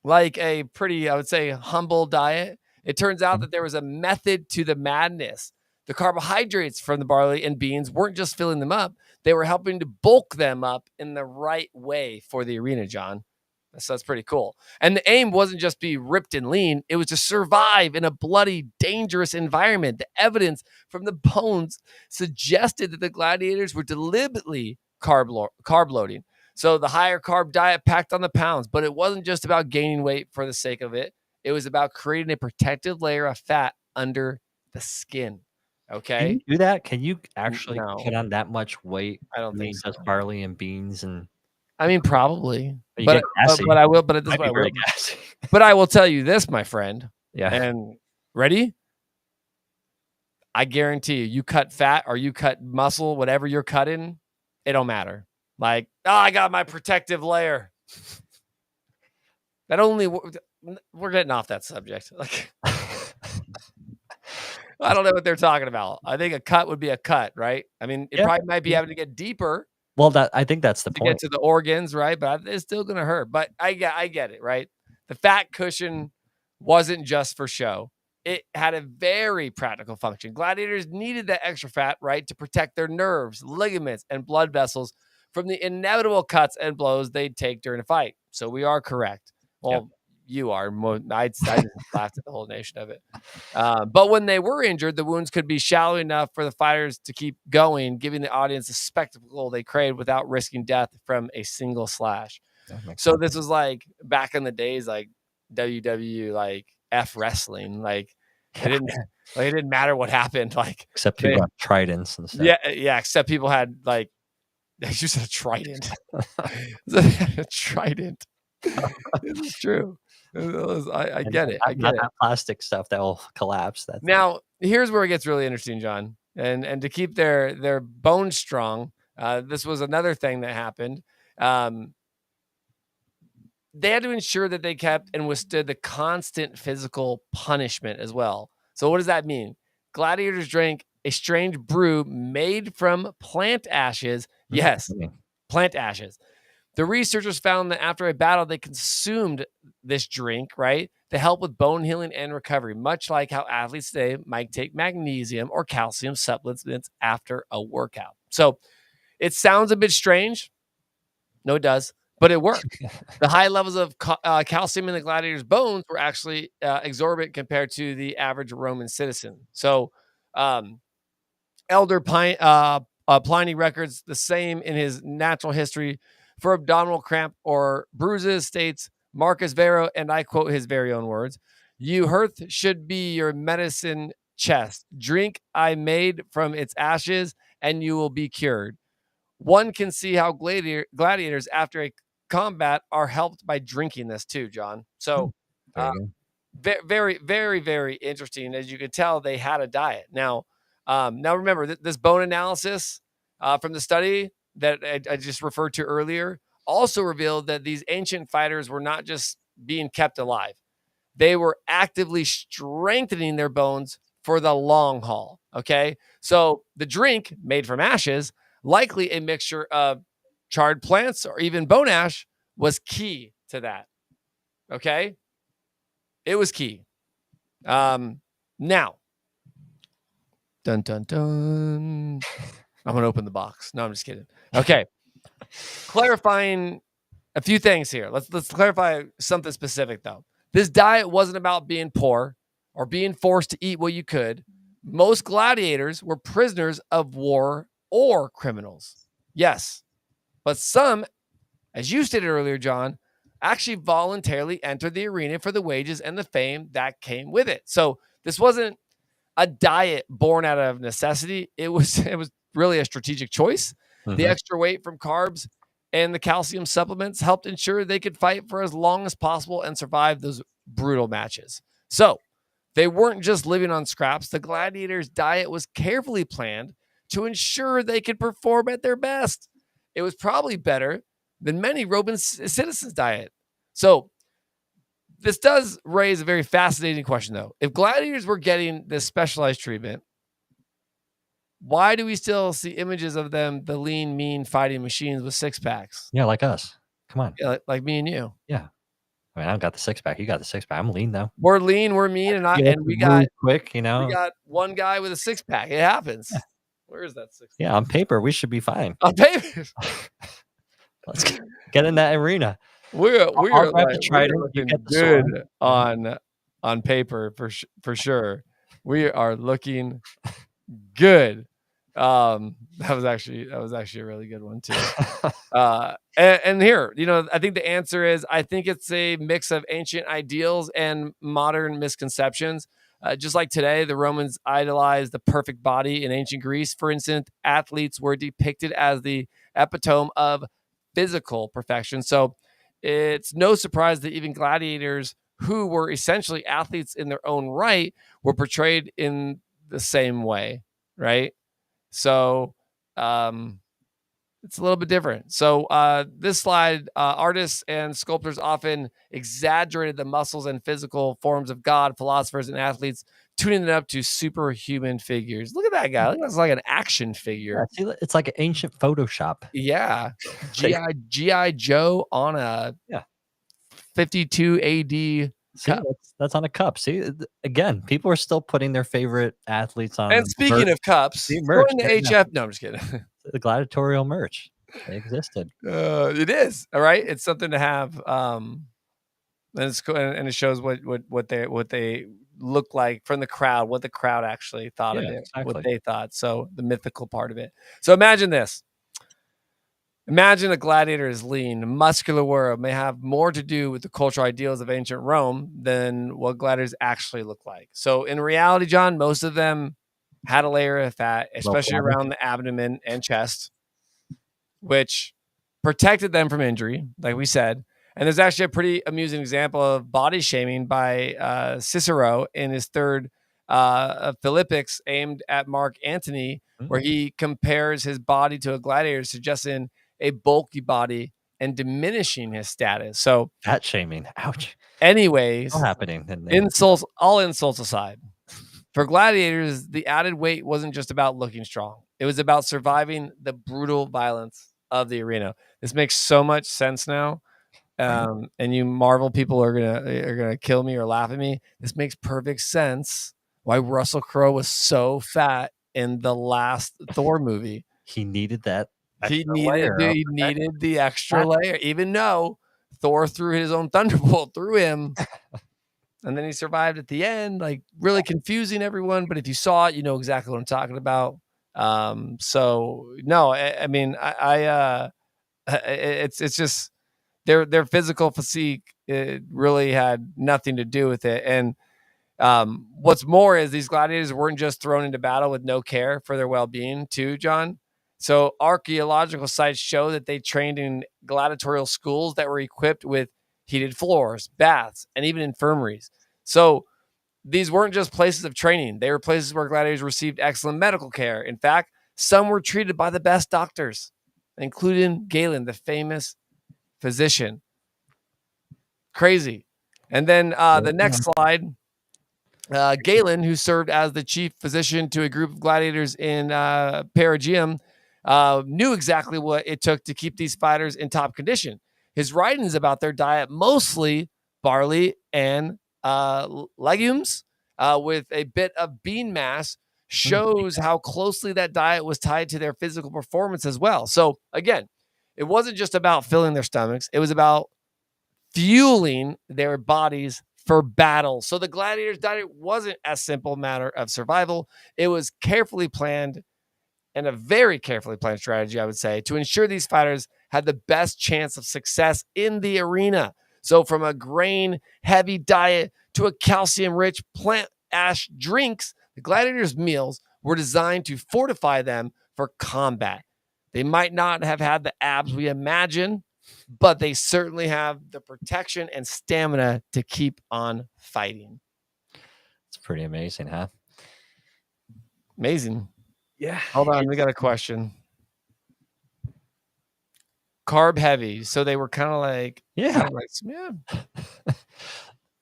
like a pretty, I would say, humble diet, it turns out that there was a method to the madness. The carbohydrates from the barley and beans weren't just filling them up, they were helping to bulk them up in the right way for the arena, John. So that's pretty cool. And the aim wasn't just be ripped and lean, it was to survive in a bloody, dangerous environment. The evidence from the bones suggested that the gladiators were deliberately carb loading. So the higher carb diet packed on the pounds, but it wasn't just about gaining weight for the sake of it. It was about creating a protective layer of fat under the skin. Okay. Can you do that? Can you actually No. put on that much weight? I don't think just so. barley and beans and. I mean, probably, You but get gassy. I will. But this is Might what be I will. very gassy. But I will tell you this, my friend. Yeah. And ready? I guarantee you, you cut fat or you cut muscle, whatever you're cutting, it don't matter. Like, oh, I got my protective layer. That only we're getting off that subject. Like, I don't know what they're talking about. I think a cut would be a cut, right? I mean, it probably might be having to get deeper. Well, I think that's the to point. get to the organs, right? But it's still going to hurt. But I get it, right? The fat cushion wasn't just for show. It had a very practical function. Gladiators needed that extra fat, right, to protect their nerves, ligaments, and blood vessels from the inevitable cuts and blows they'd take during a fight. So we are correct. Well, you are. I just laughed at the whole nation of it. But when they were injured, the wounds could be shallow enough for the fighters to keep going, giving the audience a spectacle they craved without risking death from a single slash. So this was like back in the days, like WW, like F wrestling, like it didn't matter what happened, like except people had tridents and stuff. Yeah. Except people had like they used a trident. A trident. This is true. I get it. I get it. That plastic stuff that will collapse. Now, here's where it gets really interesting, John. And to keep their bones strong, this was another thing that happened. They had to ensure that they kept and withstood the constant physical punishment as well. So what does that mean? Gladiators drank a strange brew made from plant ashes. Yes, plant ashes. The researchers found that after a battle, they consumed this drink, right, to help with bone healing and recovery, much like how athletes today might take magnesium or calcium supplements after a workout. So it sounds a bit strange. No, it does, but it worked. The high levels of calcium in the gladiators' bones were actually exorbitant compared to the average Roman citizen. So Elder Pliny records the same in his Natural History. For abdominal cramp or bruises, states Marcus Varro, and I quote his very own words, "You hearth should be your medicine chest. Drink I made from its ashes, and you will be cured." One can see how gladiators after a combat are helped by drinking this too, John. So very, very, very interesting. As you can tell, they had a diet. Now remember, this bone analysis from the study that I just referred to earlier also revealed that these ancient fighters were not just being kept alive. They were actively strengthening their bones for the long haul. Okay. So the drink made from ashes, likely a mixture of charred plants or even bone ash, was key to that. Okay. It was key. Now, dun, dun, dun. I'm going to open the box. No, I'm just kidding. Okay. Clarifying a few things here. Let's clarify something specific, though. This diet wasn't about being poor or being forced to eat what you could. Most gladiators were prisoners of war or criminals. Yes. But some, as you stated earlier, John, actually voluntarily entered the arena for the wages and the fame that came with it. So this wasn't a diet born out of necessity. It was really a strategic choice. Mm-hmm. The extra weight from carbs and the calcium supplements helped ensure they could fight for as long as possible and survive those brutal matches. So they weren't just living on scraps. The gladiators' diet was carefully planned to ensure they could perform at their best. It was probably better than many Roman citizens' diet. So this does raise a very fascinating question, though. If gladiators were getting this specialized treatment, why do we still see images of them, the lean, mean fighting machines with six packs? Yeah, like us. Come on. Yeah, like me and you. Yeah. I mean, I don't got the six pack. You got the six pack. I'm lean though. We're lean, we're mean, and we got quick. we got one guy with a six pack. It happens. Yeah. Where is that six? Yeah, on paper we should be fine. On paper, let's get in that arena. We're looking good on paper for sure. We are looking good. That was actually a really good one too. And here, I think the answer is, I think it's a mix of ancient ideals and modern misconceptions. Just like today, the Romans idolized the perfect body. In ancient Greece, for instance, athletes were depicted as the epitome of physical perfection. So it's no surprise that even gladiators, who were essentially athletes in their own right, were portrayed in the same way, right? So it's a little bit different. So this slide, artists and sculptors often exaggerated the muscles and physical forms of God, philosophers, and athletes, tuning it up to superhuman figures. Look at that guy. That's like an action figure. Yeah, see, it's like an ancient Photoshop. Yeah. G.I. Joe on a 52 AD cup. That's on a cup. See, again, people are still putting their favorite athletes on. And speaking of cups, merch, going to HF. No, I'm just kidding. The gladiatorial merch. They existed. It is. All right. It's something to have. And it's cool, and it shows what they look like from the crowd, what the crowd actually thought of it, exactly. What they thought. So the mythical part of it. So imagine this. Imagine a gladiator is lean, muscular world may have more to do with the cultural ideals of ancient Rome than what gladiators actually look like. So in reality, John, most of them had a layer of fat, especially around the abdomen and chest, which protected them from injury, like we said. And there's actually a pretty amusing example of body shaming by Cicero in his third Philippics aimed at Mark Antony, where he compares his body to a gladiator, suggesting a bulky body and diminishing his status. So fat shaming. Ouch. Anyways, what's happening? All insults aside, for gladiators, the added weight wasn't just about looking strong. It was about surviving the brutal violence of the arena. This makes so much sense now. And you Marvel people are gonna kill me or laugh at me. This makes perfect sense why Russell Crowe was so fat in the last Thor movie. He needed that. He needed the extra layer, even though Thor threw his own thunderbolt through him. And then he survived at the end, like really confusing everyone. But if you saw it, you know exactly what I'm talking about. So no, I mean, it's just their physical physique, it really had nothing to do with it. And what's more is these gladiators weren't just thrown into battle with no care for their well-being too, John. So archaeological sites show that they trained in gladiatorial schools that were equipped with heated floors, baths, and even infirmaries. So these weren't just places of training. They were places where gladiators received excellent medical care. In fact, some were treated by the best doctors, including Galen, the famous physician. Crazy. And then the next slide, Galen, who served as the chief physician to a group of gladiators in Perigium, knew exactly what it took to keep these fighters in top condition. His writings about their diet, mostly barley and legumes with a bit of bean mass, shows how closely that diet was tied to their physical performance as well. So again, it wasn't just about filling their stomachs. It was about fueling their bodies for battle. So the gladiators' diet wasn't a simple matter of survival. It was carefully planned, and a very carefully planned strategy, I would say, to ensure these fighters had the best chance of success in the arena. So from a grain-heavy diet to a calcium-rich plant ash drinks, the gladiators' meals were designed to fortify them for combat. They might not have had the abs we imagine, but they certainly have the protection and stamina to keep on fighting. It's pretty amazing, huh? Amazing. Yeah. Hold on, we got a question. Carb heavy, so they were kind of like, yeah.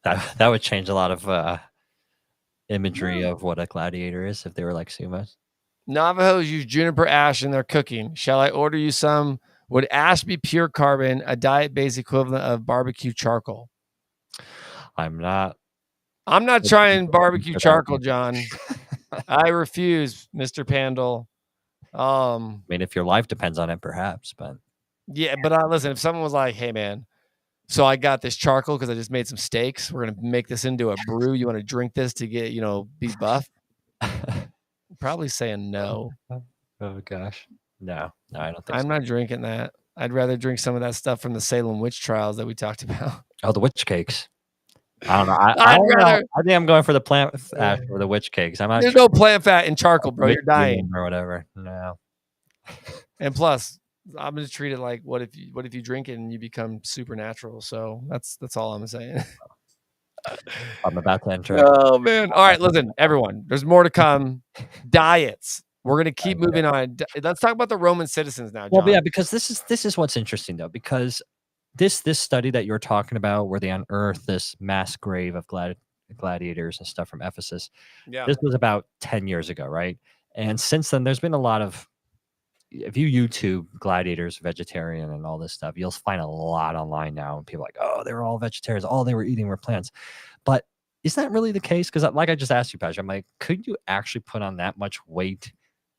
That would change a lot of imagery of what a gladiator is if they were like sumos. Navajos use juniper ash in their cooking. Shall I order you some? Would ash be pure carbon, a diet-based equivalent of barbecue charcoal? I'm not trying barbecue charcoal, John. I refuse, Mr. Pandal. I mean, if your life depends on it, perhaps, but yeah, but listen, if someone was like, hey, man, so I got this charcoal because I just made some steaks. We're going to make this into a brew. You want to drink this to get, be buff? Probably saying no. Oh gosh. No, I don't think I'm so. not drinking that. I'd rather drink some of that stuff from the Salem witch trials that we talked about. Oh, the witch cakes. I don't know. I don't know. I think I'm going for the plant ash or the witch cakes. I'm not There's sure. no plant fat in charcoal, bro. You're dying or whatever. No. And plus, I'm gonna treat it like what if you drink it and you become supernatural? So that's all I'm saying. I'm about to enter. Oh man! All right, listen, everyone. There's more to come. Diets. We're gonna keep moving on. Let's talk about the Roman citizens now, John. Well, yeah, because this is what's interesting though, because this study that you're talking about, where they unearthed this mass grave of gladiators and stuff from Ephesus, this was about 10 years ago, right? And since then, there's been a lot of, if you YouTube gladiators, vegetarian, and all this stuff, you'll find a lot online now. And people are like, oh, they were all vegetarians. All they were eating were plants. But is that really the case? Because like I just asked you, Patrick, I'm like, could you actually put on that much weight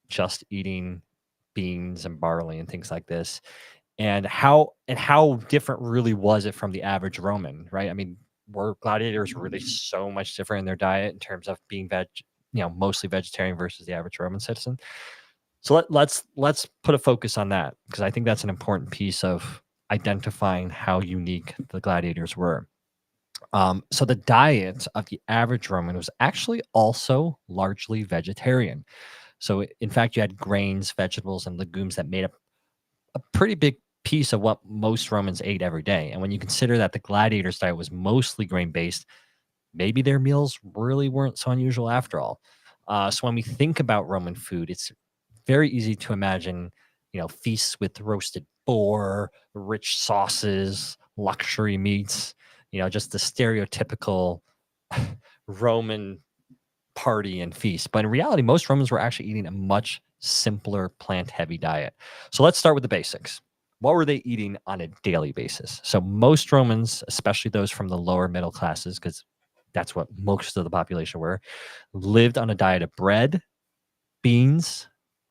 just eating beans and barley and things like this? And how different really was it from the average Roman, right? I mean, were gladiators really so much different in their diet in terms of being mostly vegetarian versus the average Roman citizen? So let's put a focus on that, because I think that's an important piece of identifying how unique the gladiators were. So the diet of the average Roman was actually also largely vegetarian. So in fact, you had grains, vegetables, and legumes that made up a pretty big piece of what most Romans ate every day. And when you consider that the gladiators' diet was mostly grain-based, maybe their meals really weren't so unusual after all. So when we think about Roman food, it's very easy to imagine, feasts with roasted boar, rich sauces, luxury meats, just the stereotypical Roman party and feast. But in reality, most Romans were actually eating a much simpler plant-heavy diet. So let's start with the basics. What were they eating on a daily basis? So most Romans, especially those from the lower middle classes, because that's what most of the population were, lived on a diet of bread, beans,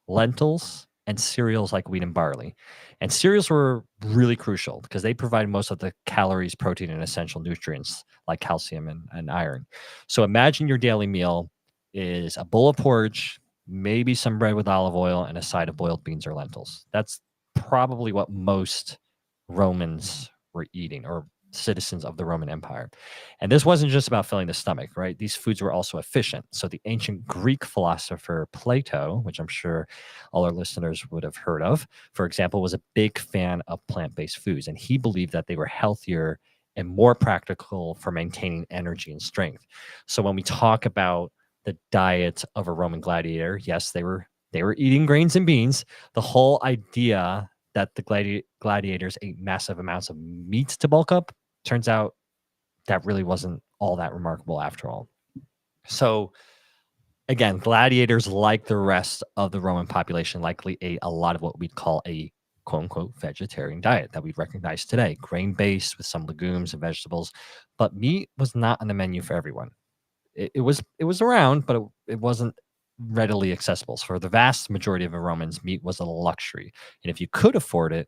lentils, and cereals like wheat and barley. And cereals were really crucial because they provide most of the calories, protein, and essential nutrients like calcium and iron. So imagine your daily meal is a bowl of porridge, maybe some bread with olive oil, and a side of boiled beans or lentils. That's probably what most Romans were eating, or citizens of the Roman Empire. And this wasn't just about filling the stomach, right? These foods were also efficient. So the ancient Greek philosopher Plato, which I'm sure all our listeners would have heard of, for example, was a big fan of plant-based foods. And he believed that they were healthier and more practical for maintaining energy and strength. So when we talk about the diet of a Roman gladiator, yes, they were eating grains and beans. The whole idea that the gladiators ate massive amounts of meat to bulk up, turns out that really wasn't all that remarkable after all. So again, gladiators, like the rest of the Roman population, likely ate a lot of what we'd call a quote-unquote vegetarian diet that we recognize today, grain-based with some legumes and vegetables. But meat was not on the menu for everyone. It was around, but it wasn't readily accessible. So for the vast majority of the Romans, meat was a luxury. And if you could afford it,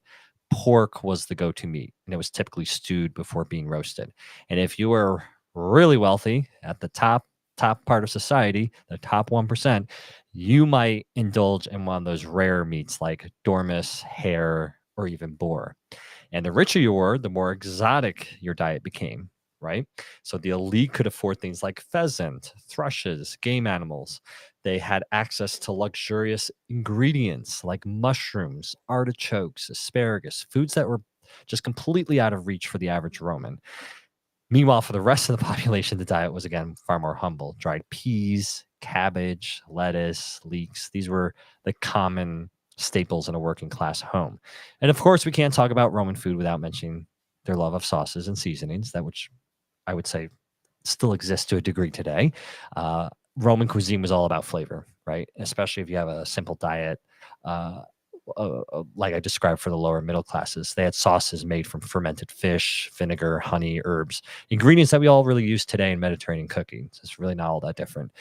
pork was the go-to meat. And it was typically stewed before being roasted. And if you were really wealthy at the top part of society, the top 1%, you might indulge in one of those rare meats like dormice, hare, or even boar. And the richer you were, the more exotic your diet became, right? So the elite could afford things like pheasant, thrushes, game animals. They had access to luxurious ingredients like mushrooms, artichokes, asparagus, foods that were just completely out of reach for the average Roman. Meanwhile, for the rest of the population, the diet was, again, far more humble. Dried peas, cabbage, lettuce, leeks. These were the common staples in a working class home. And of course, we can't talk about Roman food without mentioning their love of sauces and seasonings, that which I would say still exists to a degree today. Roman cuisine was all about flavor, right? Especially if you have a simple diet, like I described for the lower middle classes. They had sauces made from fermented fish, vinegar, honey, herbs, ingredients that we all really use today in Mediterranean cooking. So it's really not all that different.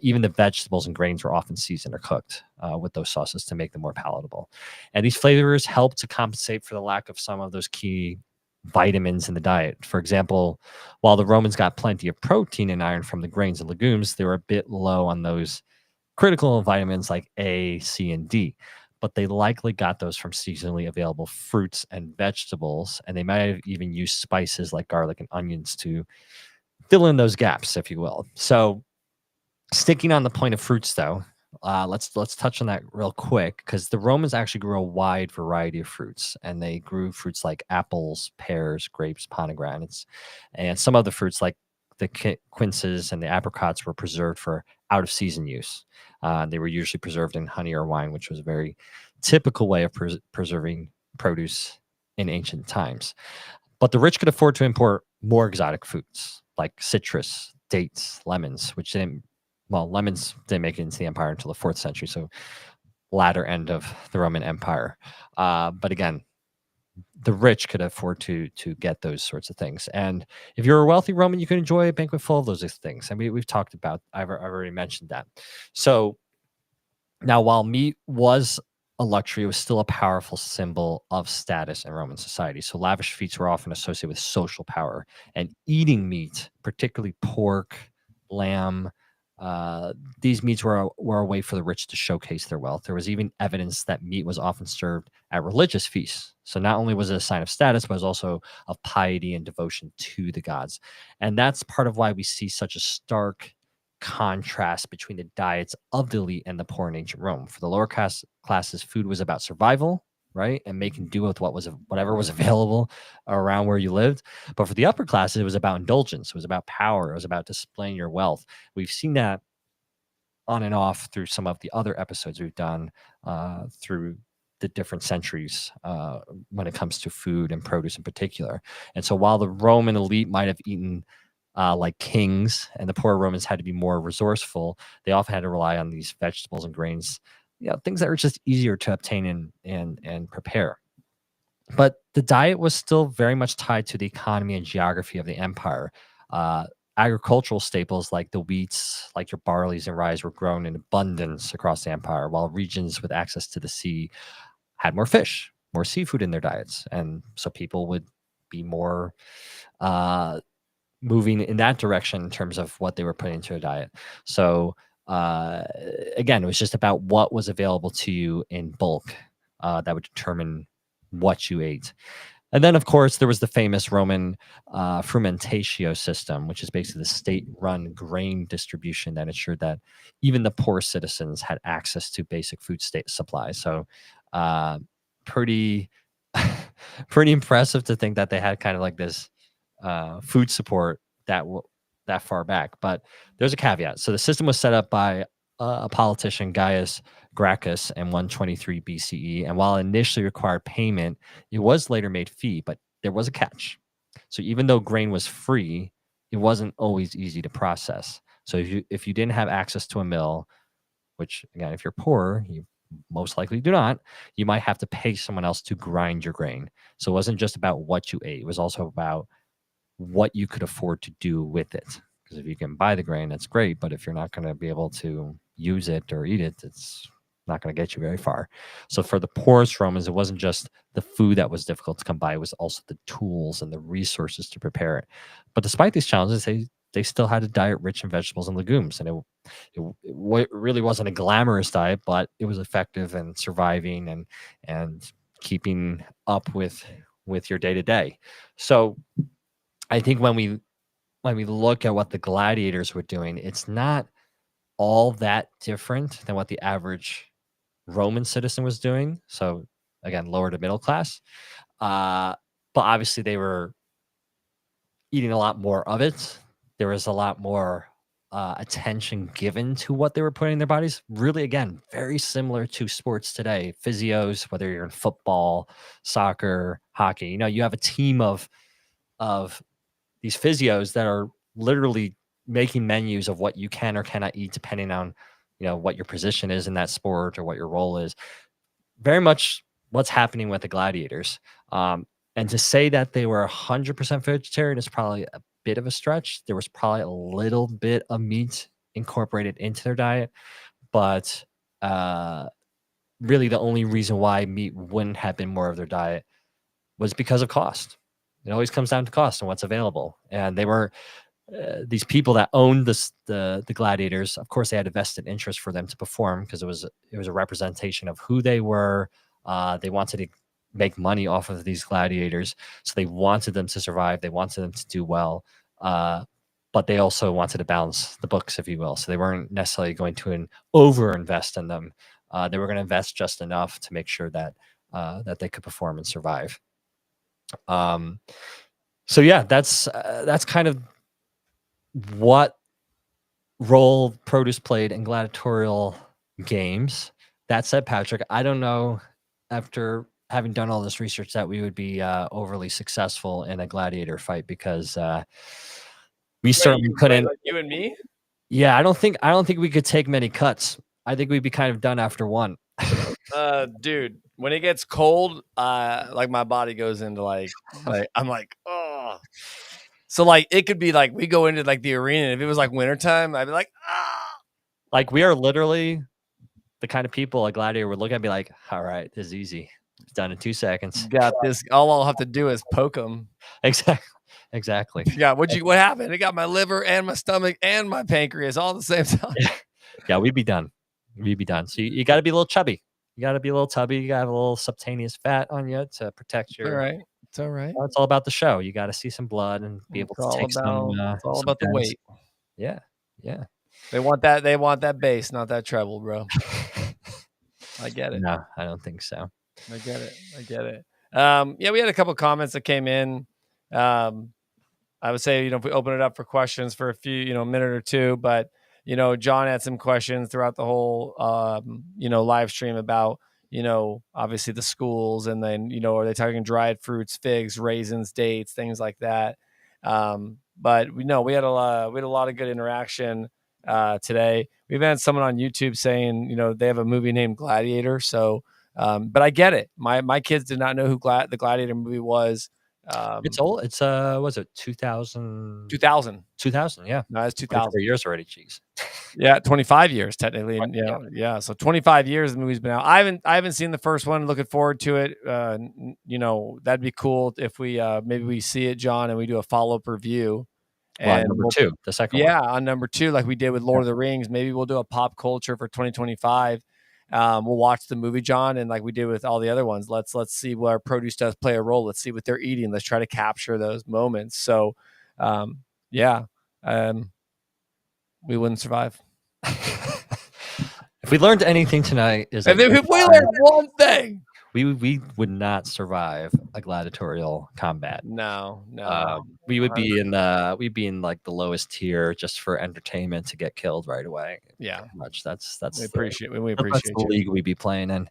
Even the vegetables and grains were often seasoned or cooked with those sauces to make them more palatable. And these flavors help to compensate for the lack of some of those key vitamins in the diet. For example, while the Romans got plenty of protein and iron from the grains and legumes, they were a bit low on those critical vitamins like A, C, and D. But they likely got those from seasonally available fruits and vegetables, and they might have even used spices like garlic and onions to fill in those gaps, if you will. So, sticking on the point of fruits, though, let's touch on that real quick, because the Romans actually grew a wide variety of fruits, and they grew fruits like apples, pears, grapes, pomegranates, and some of the fruits like the quinces and the apricots were preserved for out of season use. They were usually preserved in honey or wine, which was a very typical way of preserving produce in ancient times. But the rich could afford to import more exotic foods like citrus, dates, lemons, which lemons didn't make it into the empire until the 4th century, so latter end of the Roman Empire. But again, the rich could afford to get those sorts of things. And if you're a wealthy Roman, you can enjoy a banquet full of those things. And we've talked about, I've already mentioned that. So now, while meat was a luxury, it was still a powerful symbol of status in Roman society. So lavish feasts were often associated with social power, and eating meat, particularly pork, lamb, these meats were a way for the rich to showcase their wealth. There was even evidence that meat was often served at religious feasts. So not only was it a sign of status, but it was also of piety and devotion to the gods. And that's part of why we see such a stark contrast between the diets of the elite and the poor in ancient Rome. For the lower classes, food was about survival, right, and making do with whatever was available around where you lived. But for the upper classes, it was about indulgence. It was about power. It was about displaying your wealth. We've seen that on and off through some of the other episodes we've done through the different centuries when it comes to food and produce in particular. And so while the Roman elite might have eaten like kings, and the poor Romans had to be more resourceful, they often had to rely on these vegetables and grains, things that were just easier to obtain and prepare. But the diet was still very much tied to the economy and geography of the empire. Agricultural staples like the wheats, like your barleys and rye, were grown in abundance across the empire, while regions with access to the sea had more fish, more seafood in their diets. And so people would be more moving in that direction in terms of what they were putting into a diet. So again, it was just about what was available to you in bulk that would determine what you ate. And then, of course, there was the famous Roman frumentatio system, which is basically the state-run grain distribution that ensured that even the poor citizens had access to basic food supplies. So pretty impressive to think that they had kind of like this food support that far back. But there's a caveat. So the system was set up by a politician, Gaius Gracchus, in 123 BCE. And while initially required payment, it was later made fee, but there was a catch. So even though grain was free, it wasn't always easy to process. So if you didn't have access to a mill, which again, if you're poor, you most likely do not, you might have to pay someone else to grind your grain. So it wasn't just about what you ate. It was also about what you could afford to do with it. Because if you can buy the grain, that's great. But if you're not going to be able to use it or eat it, it's not going to get you very far. So for the poorest Romans, it wasn't just the food that was difficult to come by. It was also the tools and the resources to prepare it. But despite these challenges, they still had a diet rich in vegetables and legumes. And it really wasn't a glamorous diet, but it was effective in surviving and keeping up with your day-to-day. So I think when we look at what the gladiators were doing, it's not all that different than what the average Roman citizen was doing. So again, lower to middle class. But obviously they were eating a lot more of it. There was a lot more attention given to what they were putting in their bodies. Really, again, very similar to sports today. Physios, whether you're in football, soccer, hockey, you have a team of these physios that are literally making menus of what you can or cannot eat depending on, what your position is in that sport or what your role is. Very much what's happening with the gladiators. And to say that they were 100% vegetarian is probably a bit of a stretch. There was probably a little bit of meat incorporated into their diet, but really the only reason why meat wouldn't have been more of their diet was because of cost. It always comes down to cost and what's available. And they were these people that owned the gladiators. Of course, they had a vested interest for them to perform because it was a representation of who they were. They wanted to make money off of these gladiators, so they wanted them to survive. They wanted them to do well, but they also wanted to balance the books, if you will. So they weren't necessarily going to over invest in them. They were going to invest just enough to make sure that that they could perform and survive. So yeah, that's kind of what role produce played in gladiatorial games. That said, Patrick, I don't know, after having done all this research, that we would be overly successful in a gladiator fight, because we certainly couldn't. Like you and me? Yeah, I don't think we could take many cuts. I think we'd be kind of done after one. Dude, when it gets cold, like my body goes into like I'm like, oh. So like it could be like we go into like the arena, and if it was like wintertime, I'd be like, ah. Like, we are literally the kind of people a gladiator would look at and be like, all right, this is easy. It's done in 2 seconds. Got this. All I'll have to do is poke them. Exactly. Yeah. What happened? It got my liver and my stomach and my pancreas all at the same time. Yeah, we'd be done. So you got to be a little chubby. You got to be a little tubby. You got to have a little subcutaneous fat on you to protect your. All right. It's all right. It's all about the show. You got to see some blood and be able to take some. It's all about the weight. Yeah. They want that. They want that bass, not that treble, bro. I get it. No, I don't think so. I get it. Yeah, we had a couple comments that came in. I would say, if we open it up for questions for a few, minute or two, but John had some questions throughout the whole, live stream about, obviously the schools, and then, are they talking dried fruits, figs, raisins, dates, things like that. But we had a lot of good interaction today. We've had someone on YouTube saying, they have a movie named Gladiator. So, but I get it. My kids did not know who the Gladiator movie was. It's old. It's was it 2000? 2000. Yeah. No, it's 2000 years already. Jeez. Yeah, 25 years technically. Yeah. So 25 years the movie's been out. I haven't seen the first one. Looking forward to it. That'd be cool if we maybe we see it, John, and we do a follow-up review. And number 2, the second one. Yeah, on number 2, like we did with Lord of the Rings. Maybe we'll do a pop culture for 2025. We'll watch the movie, John, and like we did with all the other ones, let's see where produce does play a role. Let's see what they're eating. Let's try to capture those moments. So, we wouldn't survive. If we learned anything tonight, if we learned one thing, we would not survive a gladiatorial combat. No. We would be we'd be in like the lowest tier just for entertainment to get killed right away. Yeah, pretty much. That's we appreciate the league we'd be playing in.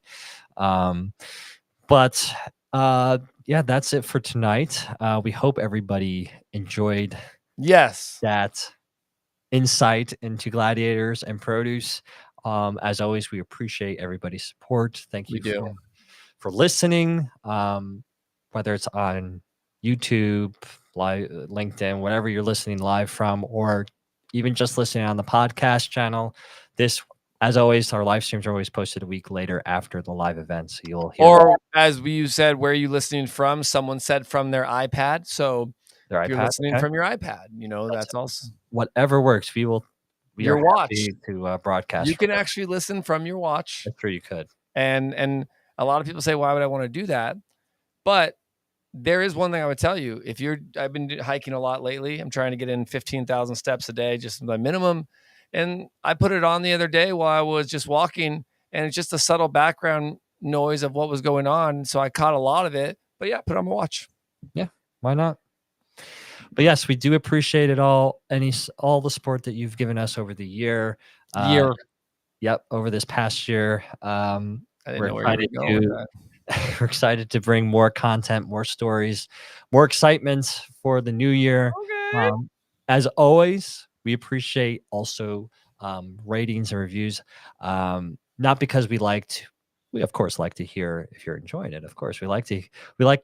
But yeah, that's it for tonight. We hope everybody enjoyed. Yes, that insight into gladiators and produce. As always, we appreciate everybody's support. Thank you for listening, whether it's on YouTube, live, LinkedIn, whatever you're listening live from, or even just listening on the podcast channel. As always, our live streams are always posted a week later after the live events. So you'll hear. Or as you said, where are you listening from? Someone said from their iPad. So if you're listening from your iPad, that's also whatever works. We your are watch to broadcast. You can actually listen from your watch. I'm sure you could. And a lot of people say, why would I want to do that? But there is one thing I would tell you. I've been hiking a lot lately. I'm trying to get in 15,000 steps a day, just my minimum. And I put it on the other day while I was just walking, and it's just a subtle background noise of what was going on. So I caught a lot of it, but yeah, put it on my watch. Yeah. Why not? But yes, we do appreciate it all. All the support that you've given us over the year. Yep. Over this past year. We're excited to bring more content, more stories, more excitement for the new year. Okay. as always, we appreciate also ratings and reviews. Not because we of course like to hear if you're enjoying it. Of course, we like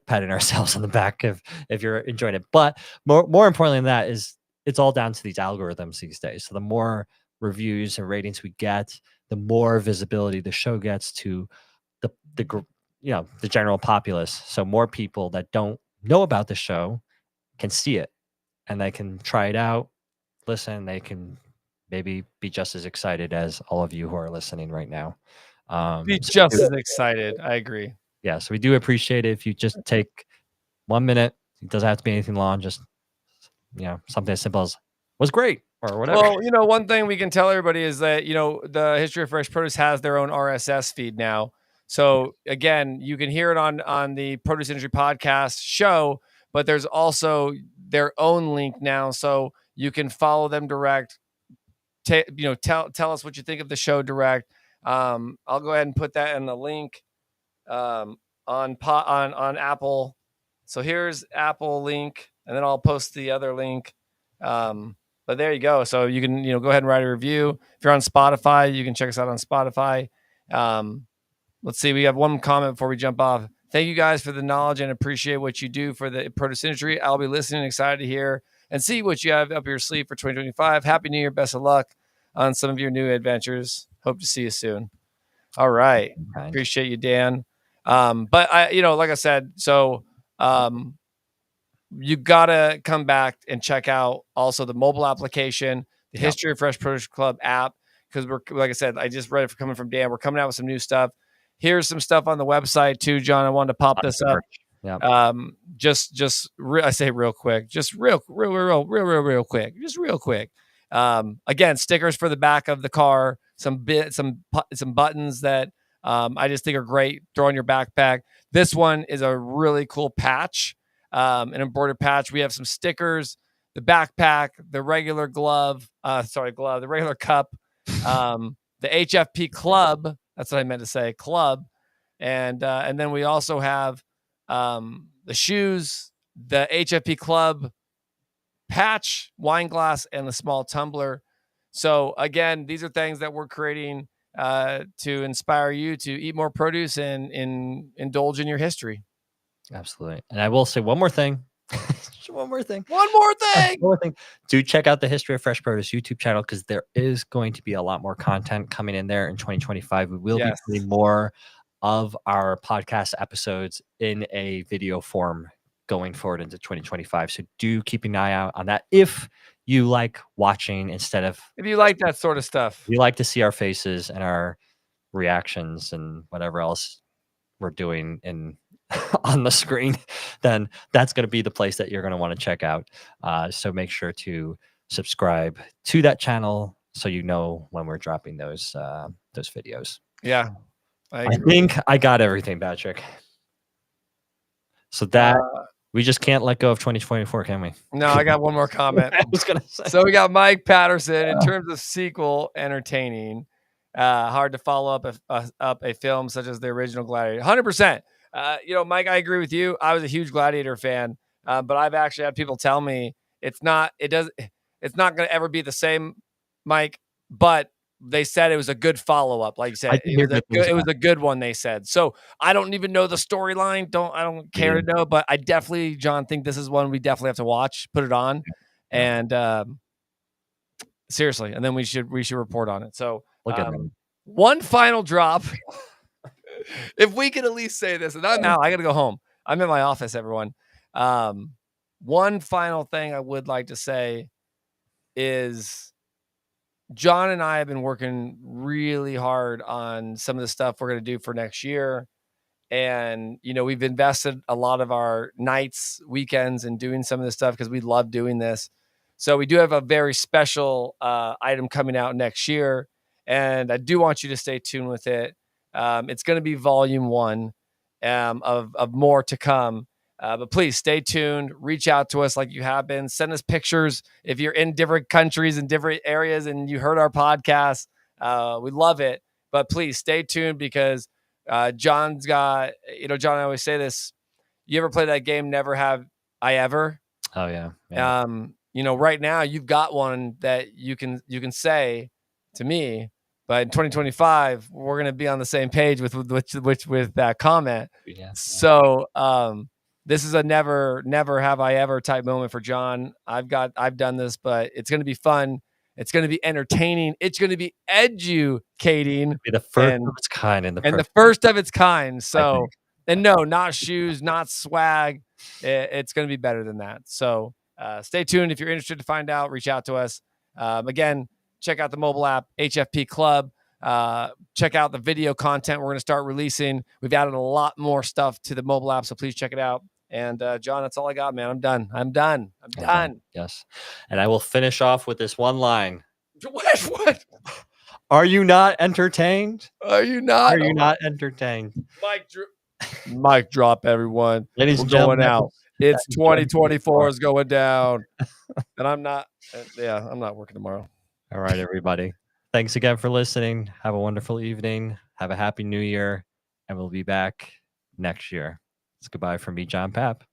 patting ourselves on the back if you're enjoying it. But more importantly than that is it's all down to these algorithms these days. So the more reviews and ratings we get, the more visibility the show gets to the general populace. So more people that don't know about the show can see it and they can try it out, listen, they can maybe be just as excited as all of you who are listening right now. Be So just as excited. I agree. yeah, so we do appreciate it if you just take 1 minute. It doesn't have to be anything long, just something as simple as was great or whatever. Well, one thing we can tell everybody is that, the History of Fresh Produce has their own RSS feed now. So again, you can hear it on the Produce Industry Podcast show, but there's also their own link now. So you can follow them direct. Tell us what you think of the show direct. I'll go ahead and put that in the link on Apple. So here's Apple link, and then I'll post the other link. But there you go. So you can go ahead and write a review. If you're on Spotify, you can check us out on Spotify. Let's see. We have one comment before we jump off. Thank you guys for the knowledge and appreciate what you do for the produce industry. I'll be listening, excited to hear and see what you have up your sleeve for 2025. Happy New Year. Best of luck on some of your new adventures. Hope to see you soon. All right. Appreciate you, Dan. But like I said, so you gotta come back and check out also the mobile application, the History of Fresh Produce Club app, because we're, like I said, I just read it coming from Dan. We're coming out with some new stuff. Here's some stuff on the website too, John. I wanted to pop this up. Yeah. I say real quick, just real quick, just real quick. Again, stickers for the back of the car, some buttons that I just think are great. Throw in your backpack. This one is a really cool patch, an embroidered patch. We have some stickers, the backpack, the regular the regular cup, the HFP club. That's what I meant to say, club, and then we also have the shoes, the HFP club patch, wine glass, and the small tumbler. So again, these are things that we're creating to inspire you to eat more produce and indulge in your history. Absolutely. And I will say one more thing. One more thing. Do check out the History of Fresh Produce YouTube channel because there is going to be a lot more content coming in there in 2025. We will be putting more of our podcast episodes in a video form going forward into 2025. So do keep an eye out on that if you like watching instead of... If you like that sort of stuff. You like to see our faces and our reactions and whatever else we're doing on the screen, then that's going to be the place that you're going to want to check out. So make sure to subscribe to that channel so you know when we're dropping those videos. Yeah. I think I got everything, Patrick. So that we just can't let go of 2024, can we? No, I got one more comment. I was gonna say. So we got Mike Patterson. In terms of sequel, entertaining. Hard to follow up a film such as the original Gladiator. 100%. Mike, I agree with you. I was a huge Gladiator fan, but I've actually had people tell me it's not going to ever be the same, Mike. But they said it was a good follow-up. Like you said, it was a good one, they said. So I don't even know the storyline. I don't care to know, but I definitely, John, think this is one we definitely have to watch, put it on. And seriously, and then we should report on it. So one final drop. If we could at least say this, and I'm out, I got to go home. I'm in my office, everyone. One final thing I would like to say is John and I have been working really hard on some of the stuff we're going to do for next year. And, we've invested a lot of our nights, weekends in doing some of this stuff because we love doing this. So we do have a very special item coming out next year. And I do want you to stay tuned with it. It's going to be volume 1 of more to come. But please stay tuned. Reach out to us like you have been. Send us pictures if you're in different countries and different areas and you heard our podcast. We love it. But please stay tuned because John's got, John, I always say this. You ever play that game, Never Have I Ever? Oh, yeah. right now you've got one that you can say to me, but in 2025 we're going to be on the same page with that comment. Yeah. So this is a never have I ever type moment for John. I've done this, but it's going to be fun. It's going to be entertaining. It's going to be educating. Be the first of its kind in the first of its kind. So, and no, not shoes, not swag. It's going to be better than that. So stay tuned. If you're interested to find out, reach out to us. Again, check out the mobile app, HFP Club. Check out the video content we're going to start releasing. We've added a lot more stuff to the mobile app, so please check it out. And John, that's all I got, man. I'm done. Yes. And I will finish off with this one line. What? Are you not entertained? Are you not? Are you not entertained? Mic drop, everyone. Ladies and gentlemen, gentlemen, out. It's 2024 is going down. And I'm not working tomorrow. All right, everybody. Thanks again for listening. Have a wonderful evening. Have a happy new year. And we'll be back next year. It's goodbye from me, John Papp.